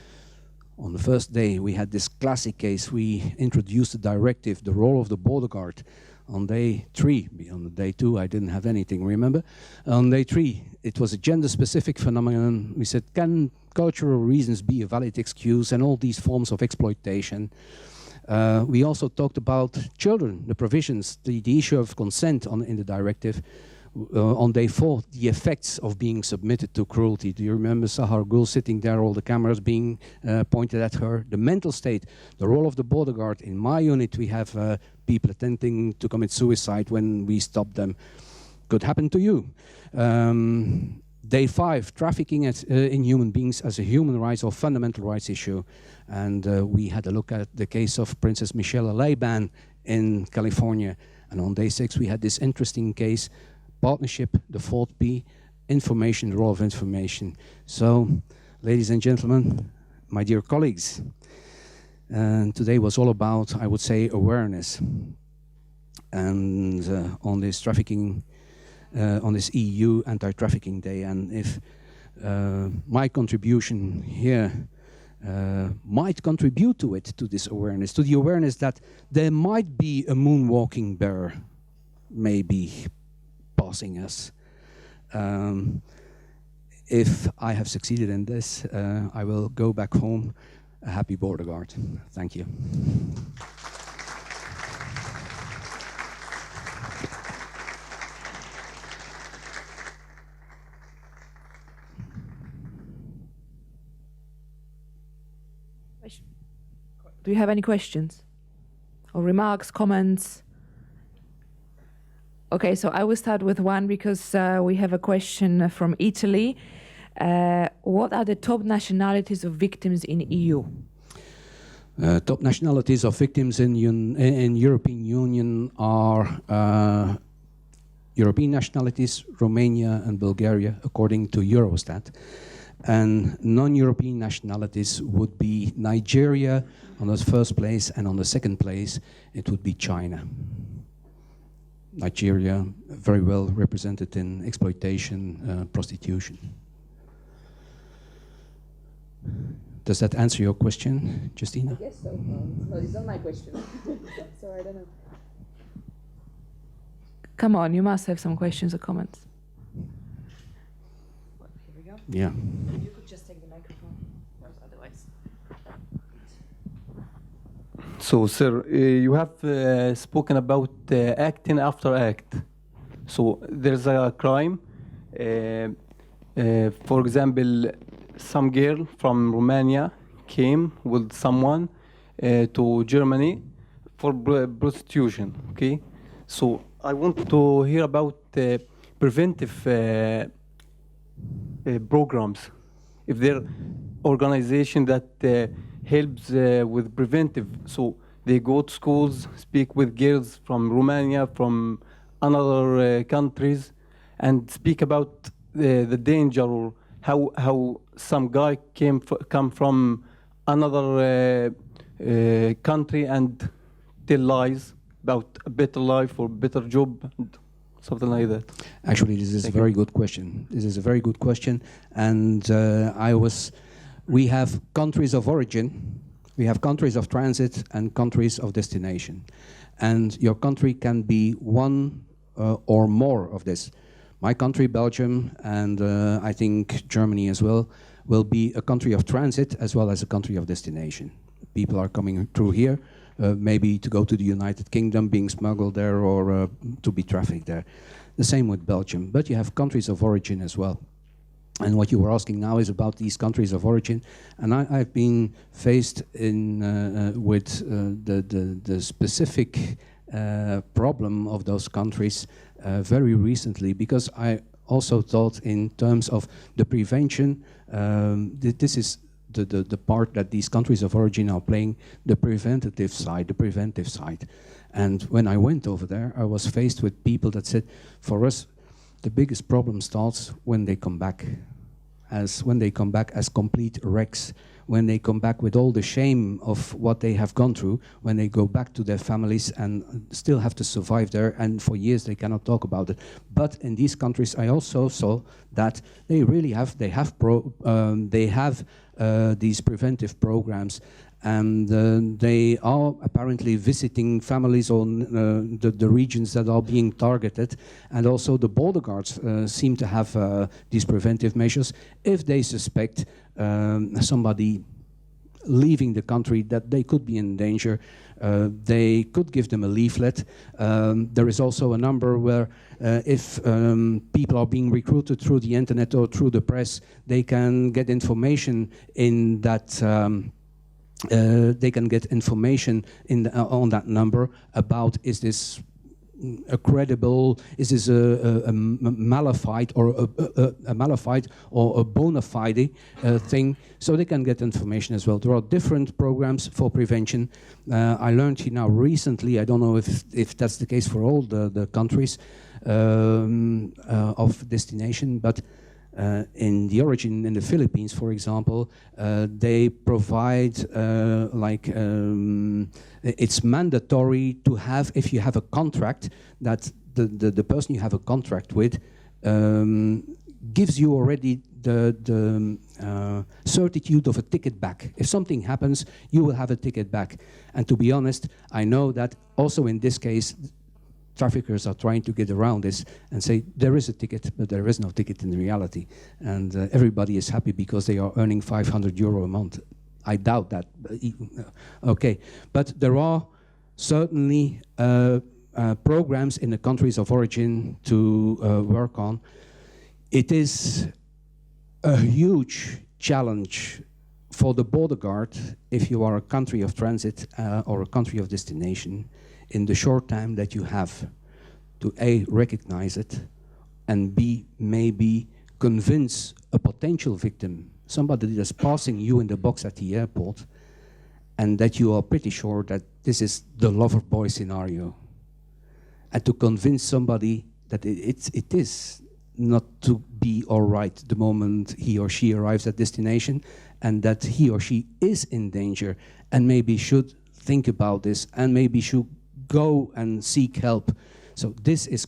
on the first day, we had this classic case. We introduced the directive, the role of the border guard. On day 3, on day 2, I didn't have anything, remember? On day 3, it was a gender-specific phenomenon. We said, can cultural reasons be a valid excuse, and all these forms of exploitation? We also talked about children, the provisions, the issue of consent in the directive. On day 4, the effects of being submitted to cruelty. Do you remember Sahar Gul sitting there, all the cameras being pointed at her? The mental state, the role of the border guard. In my unit, we have people attempting to commit suicide when we stop them. Could happen to you. Day 5, trafficking in human beings as a human rights or fundamental rights issue. And we had a look at the case of Princess Michelle Leiban in California. And on day 6, we had this interesting case, partnership, the 4P, information, the role of information. So, ladies and gentlemen, my dear colleagues, today was all about, I would say, awareness. And on this trafficking, on this EU Anti-Trafficking Day, and if my contribution here might contribute to it, to this awareness, to the awareness that there might be a moonwalking bear, maybe passing us. If I have succeeded in this, I will go back home a happy border guard. Thank you. Do you have any questions or remarks, comments? Okay, so I will start with one because we have a question from Italy. What are the top nationalities of victims in EU? Top nationalities of victims in European Union are European nationalities, Romania and Bulgaria, according to Eurostat. And non-European nationalities would be Nigeria on the first place, and on the second place it would be China. Nigeria, very well represented in exploitation, prostitution. Does that answer your question, Justina? I guess so. No, it's not my question. So I don't know. Come on, you must have some questions or comments. Here we go. Yeah. You could just take the microphone, otherwise. So, sir, you have spoken about acting after act. So, there's a crime. For example, some girl from Romania came with someone to Germany for prostitution. Okay, so I want to hear about preventive programs. If there are organizations that helps with preventive, so they go to schools, speak with girls from Romania, from other countries, and speak about the danger or how some guy come from another country and tell lies about a better life or better job, something like that. Actually, this is a very good question. This is a very good question, and we have countries of origin, we have countries of transit and countries of destination, and your country can be one or more of this. My country, Belgium, and I think Germany as well, will be a country of transit as well as a country of destination. People are coming through here, maybe to go to the United Kingdom, being smuggled there, or to be trafficked there. The same with Belgium, but you have countries of origin as well. And what you were asking now is about these countries of origin, and I've been faced with the specific problem of those countries very recently, because I also thought in terms of the prevention. This is the part that these countries of origin are playing, the preventive side. And when I went over there, I was faced with people that said, for us, the biggest problem starts when they come back, as complete wrecks, when they come back with all the shame of what they have gone through, when they go back to their families and still have to survive there, and for years they cannot talk about it. But in these countries, I also saw that they really have these preventive programs, and they are apparently visiting families on the regions that are being targeted, and also the border guards seem to have these preventive measures. If they suspect somebody leaving the country that they could be in danger, they could give them a leaflet. There is also a number where if people are being recruited through the internet or through the press, they can get information in that they can get information on that number about, is this a credible, is this a malafide or a malafide or a bona fide thing, so they can get information as well. There are different programs for prevention. I learned here now recently, I don't know if that's the case for all the countries of destination, but in the origin, in the Philippines, for example, they provide it's mandatory to have, if you have a contract, that the person you have a contract with gives you already the certitude of a ticket back. If something happens, you will have a ticket back. And to be honest, I know that also in this case, traffickers are trying to get around this and say there is a ticket, but there is no ticket in reality. And everybody is happy because they are earning €500 a month. I doubt that. Okay, but there are certainly programs in the countries of origin to work on. It is a huge challenge for the border guard, if you are a country of transit or a country of destination, in the short time that you have to A, recognize it, and B, maybe convince a potential victim, somebody that's passing you in the box at the airport, and that you are pretty sure that this is the lover boy scenario. And to convince somebody that it is not to be all right the moment he or she arrives at destination, and that he or she is in danger and maybe should think about this and maybe should go and seek help. So this is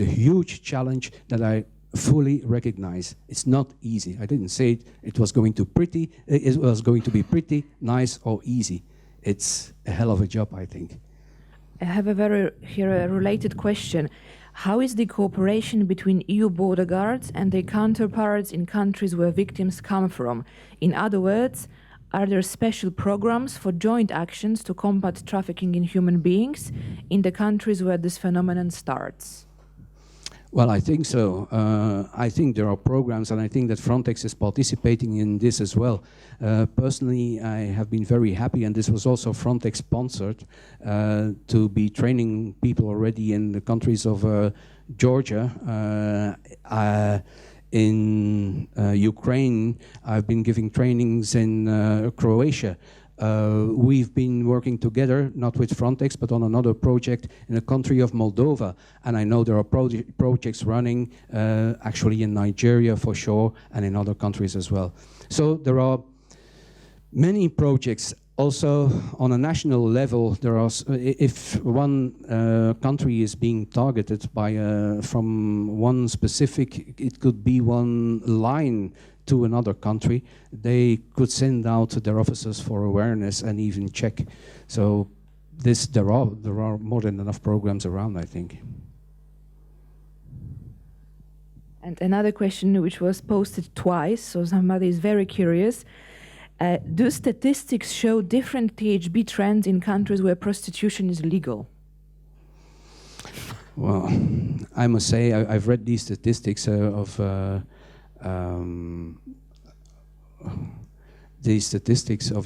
a huge challenge that I fully recognize. It's not easy. I didn't say it was going to be pretty, nice or easy. It's a hell of a job, I think. I have a related question. How is the cooperation between EU border guards and their counterparts in countries where victims come from? In other words, are there special programs for joint actions to combat trafficking in human beings in the countries where this phenomenon starts? Well, I think so. I think there are programs, and I think that Frontex is participating in this as well. Personally, I have been very happy, and this was also Frontex sponsored, to be training people already in the countries of Georgia. In Ukraine, I've been giving trainings in Croatia. We've been working together, not with Frontex, but on another project in the country of Moldova. And I know there are projects running actually in Nigeria for sure, and in other countries as well. So there are many projects. Also, on a national level, there are, if one country is being targeted by from one specific, it could be one line to another country, they could send out their officers for awareness and even check. So there are more than enough programs around, I think. And another question which was posted twice, so somebody is very curious. Do statistics show different THB trends in countries where prostitution is legal? Well, I must say I've read these statistics of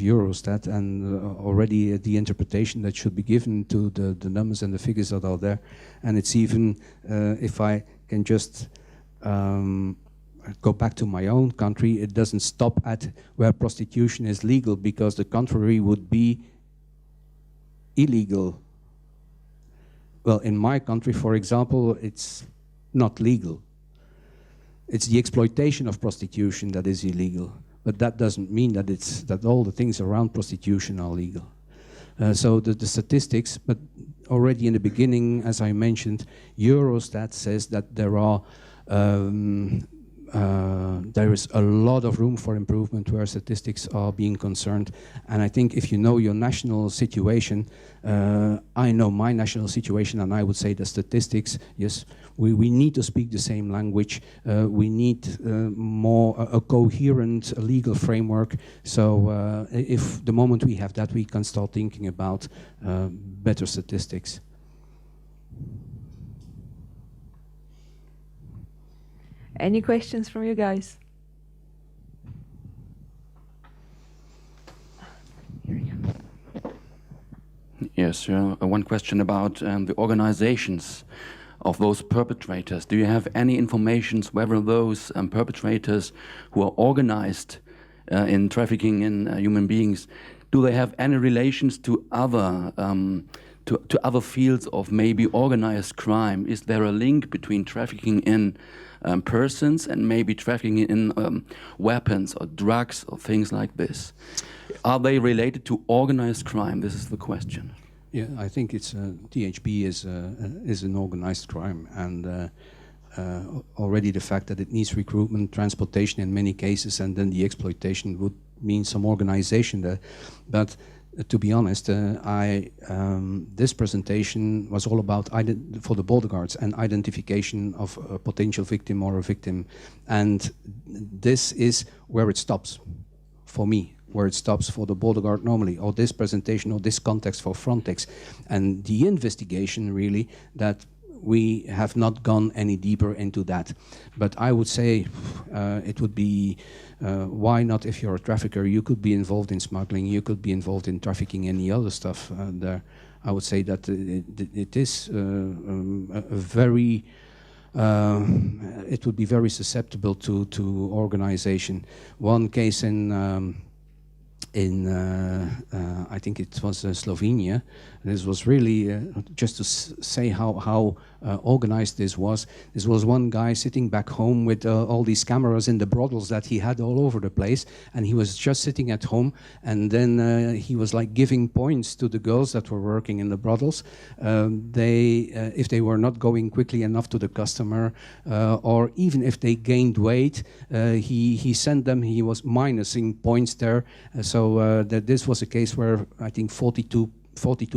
Eurostat, and already the interpretation that should be given to the numbers and the figures that are there. And it's even, if I can just go back to my own country, it doesn't stop at where prostitution is legal, because the contrary would be illegal. Well, in my country, for example, it's not legal. It's the exploitation of prostitution that is illegal, but that doesn't mean that all the things around prostitution are legal. So the statistics, but already in the beginning, as I mentioned, Eurostat says that there is a lot of room for improvement where statistics are being concerned. And I think if you know your national situation, I know my national situation, and I would say the statistics, yes, we need to speak the same language. We need a coherent legal framework. So if the moment we have that, we can start thinking about better statistics. Any questions from you guys? Yes, one question about the organizations of those perpetrators. Do you have any information whether those perpetrators who are organized in trafficking in human beings, do they have any relations to other other fields of maybe organized crime? Is there a link between trafficking in persons and maybe trafficking in weapons or drugs or things like this? Are they related to organized crime? This is the question. Yeah, I think it's THB is an organized crime, and already the fact that it needs recruitment, transportation in many cases, and then the exploitation would mean some organization there. But to be honest, this presentation was all about for the border guards and identification of a potential victim or a victim, and this is where it stops for me, where it stops for the border guard normally, or this presentation or this context for Frontex, and the investigation really that we have not gone any deeper into that. But I would say it would be Why not, if you're a trafficker, you could be involved in smuggling, you could be involved in trafficking, any other stuff. I would say that it is a very, it would be very susceptible to organization. One case in I think it was Slovenia. This was really just to say how organized this was. This was one guy sitting back home with all these cameras in the brothels that he had all over the place, and he was just sitting at home, and then he was like giving points to the girls that were working in the brothels. If they were not going quickly enough to the customer, or even if they gained weight, he sent them. He was minusing points there. So that this was a case where I think 42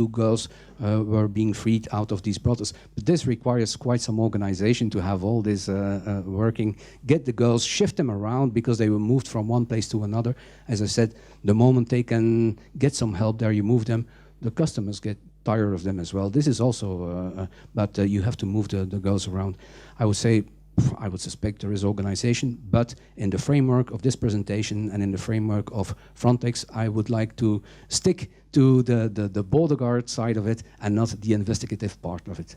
girls were being freed out of these brothels. But this requires quite some organization to have all this working. Get the girls, shift them around because they were moved from one place to another. As I said, the moment they can get some help there, you move them. The customers get tired of them as well. This is also, but you have to move the girls around. I would suspect there is organization, but in the framework of this presentation and in the framework of Frontex, I would like to stick to the border guard side of it and not the investigative part of it.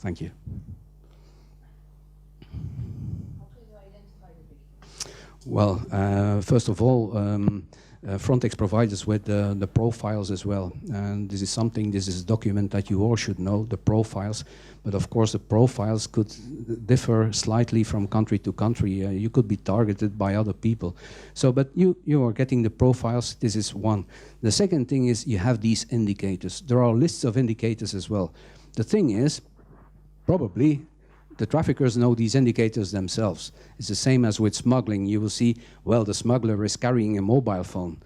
Thank you. Well, first of all, Frontex provides us with the profiles as well. And this is a document that you all should know, the profiles. But of course, the profiles could differ slightly from country to country. You could be targeted by other people. So, but you are getting the profiles. This is one. The second thing is you have these indicators. There are lists of indicators as well. The thing is, probably, the traffickers know these indicators themselves. It's the same as with smuggling. You will see, well, the smuggler is carrying a mobile phone.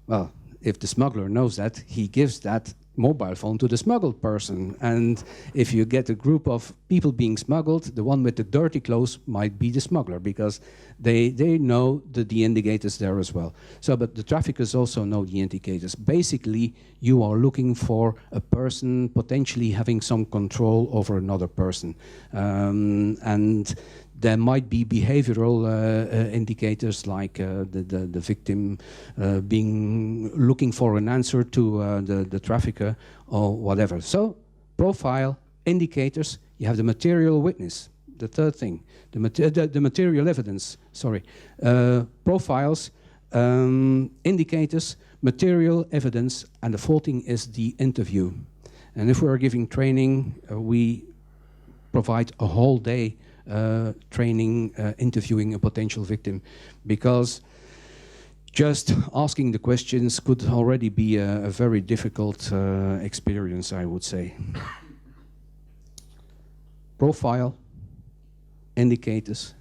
Well, if the smuggler knows that, he gives that mobile phone to the smuggled person. And if you get a group of people being smuggled, the one with the dirty clothes might be the smuggler because they know the indicators there as well. So, but the traffickers also know the indicators. Basically, you are looking for a person potentially having some control over another person. And there might be behavioral indicators like the victim looking for an answer to the trafficker or whatever. So, profile, indicators, you have the material witness. The third thing, the material evidence, sorry. Profiles, indicators, material evidence, and the fourth thing is the interview. And if we are giving training, we provide a whole day training, interviewing a potential victim, because just asking the questions could already be a very difficult experience, I would say. Profile, indicators,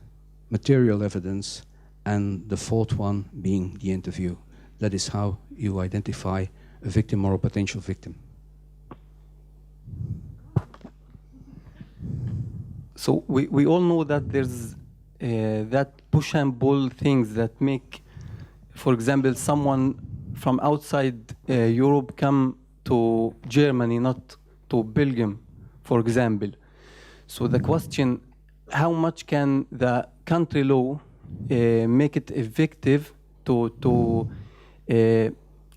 material evidence, and the fourth one being the interview. That is how you identify a victim or a potential victim. So we all know that there's that push and pull things that make, for example, someone from outside Europe come to Germany, not to Belgium, for example. So the question, how much can the country law make it effective to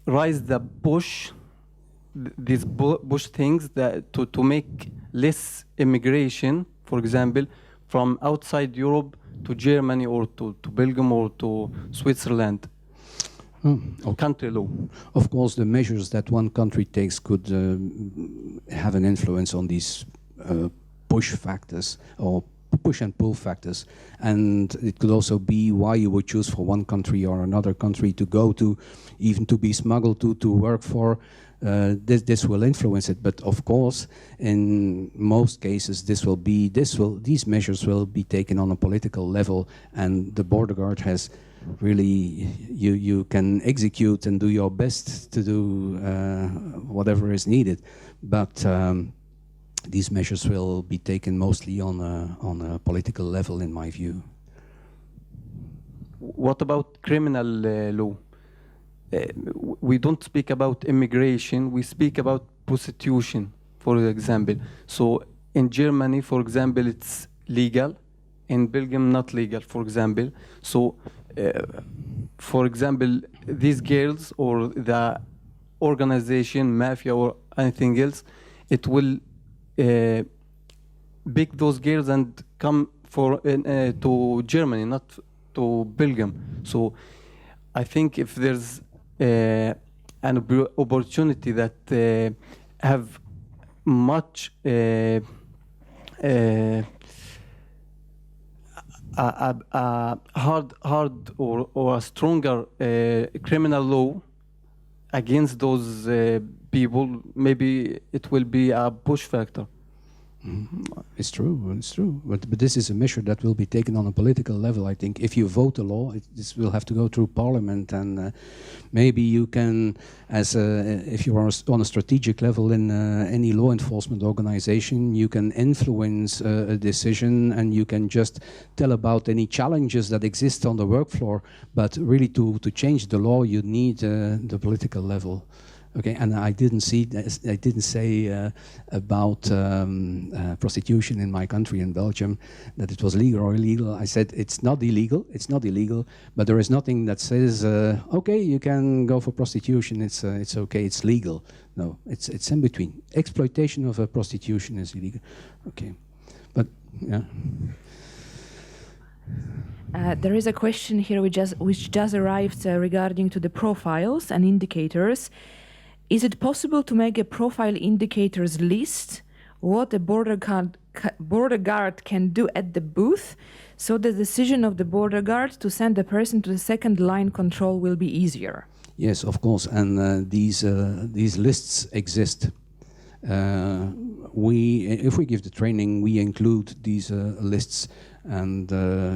rise the push, these push things that to make less immigration, for example, from outside Europe to Germany or to Belgium or to Switzerland? Country law. Of course, the measures that one country takes could have an influence on these push factors or push and pull factors, and it could also be why you would choose for one country or another country to go to, even to be smuggled to work for. This will influence it, but of course, in most cases, these measures will be taken on a political level, and the border guard has really, you can execute and do your best to do whatever is needed, but these measures will be taken mostly on a political level, in my view. What about criminal law? We don't speak about immigration, we speak about prostitution, for example. So in Germany, for example, it's legal, in Belgium not legal, for example. So for example, these girls or the organization, mafia or anything else, it will pick those girls and come to Germany, not to Belgium. So I think if there's an opportunity that have much a hard or a stronger criminal law against those people, maybe it will be a push factor. It's true. But this is a measure that will be taken on a political level. I think if you vote a law, this will have to go through Parliament, and maybe you can, if you are on a strategic level in any law enforcement organization, you can influence a decision, and you can just tell about any challenges that exist on the work floor. But really, to change the law, you need the political level. Okay, and I didn't say about prostitution in my country, in Belgium, that it was legal or illegal. I said it's not illegal. It's not illegal, but there is nothing that says okay, you can go for prostitution. It's okay. It's legal. No, it's in between. Exploitation of a prostitution is illegal. Okay, but yeah. There is a question here which just arrived regarding to the profiles and indicators. Is it possible to make a profile indicators list, what a border guard can do at the booth, so the decision of the border guard to send the person to the second line control will be easier? Yes, of course, and these lists exist. If we give the training, we include these lists, and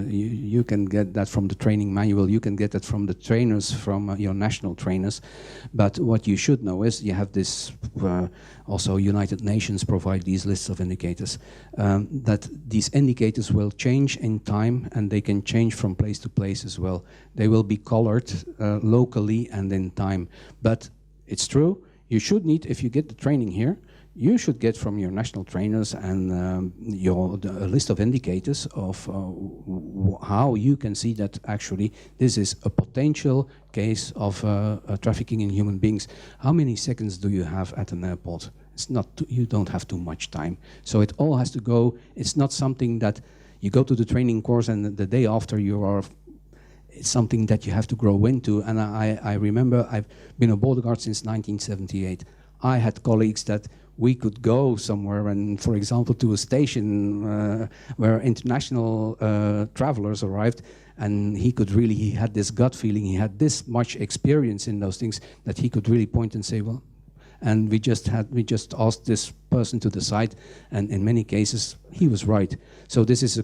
you can get that from the training manual. You can get that from the trainers, from your national trainers. But what you should know is you have this. Also, United Nations provide these lists of indicators. That these indicators will change in time, and they can change from place to place as well. They will be colored locally and in time. But it's true. You should need, if you get the training here, you should get from your national trainers and a list of indicators of how you can see that actually this is a potential case of trafficking in human beings. How many seconds do you have at an airport? It's not. You don't have too much time. So it all has to go. It's not something that you go to the training course and the day after you are. It's something that you have to grow into. And I remember I've been a border guard since 1978. I had colleagues that we could go somewhere and, for example, to a station where international travelers arrived, and he had this gut feeling, he had this much experience in those things that he could really point and say, well, and we just asked this person to the side, and in many cases he was right. So this is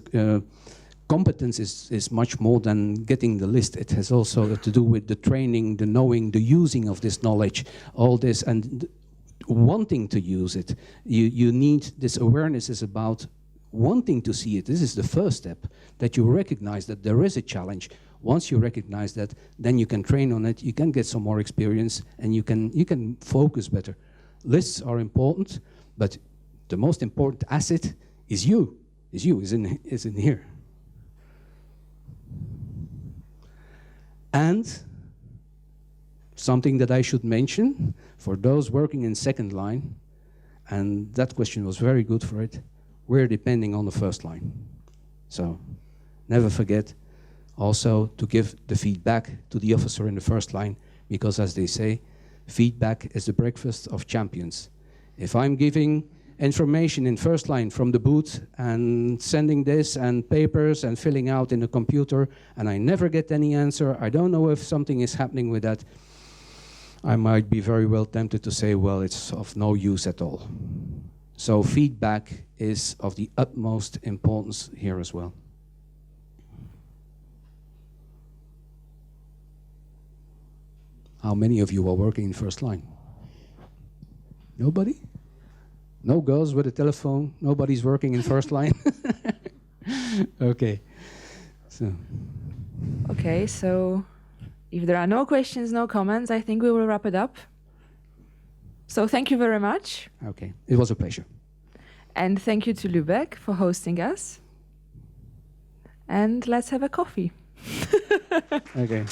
competence is much more than getting the list. It has also to do with the training, the knowing, the using of this knowledge, all this, and wanting to use it. You need this awareness is about wanting to see it. This is the first step, that you recognize that there is a challenge. Once you recognize that, then you can train on it, you can get some more experience, and you can focus better. Lists are important, but the most important asset is in here. And something that I should mention for those working in second line, and that question was very good for it, we're depending on the first line. So never forget also to give the feedback to the officer in the first line, because as they say, feedback is the breakfast of champions. If I'm giving information in first line from the booth and sending this and papers and filling out in the computer, and I never get any answer, I don't know if something is happening with that, I might be very well tempted to say, well, it's of no use at all. So feedback is of the utmost importance here as well. How many of you are working in first line? Nobody? No girls with a telephone? Nobody's working in first line? Okay. So if there are no questions, no comments, I think we will wrap it up. So thank you very much. Okay, it was a pleasure. And thank you to Lübeck for hosting us. And let's have a coffee. Okay.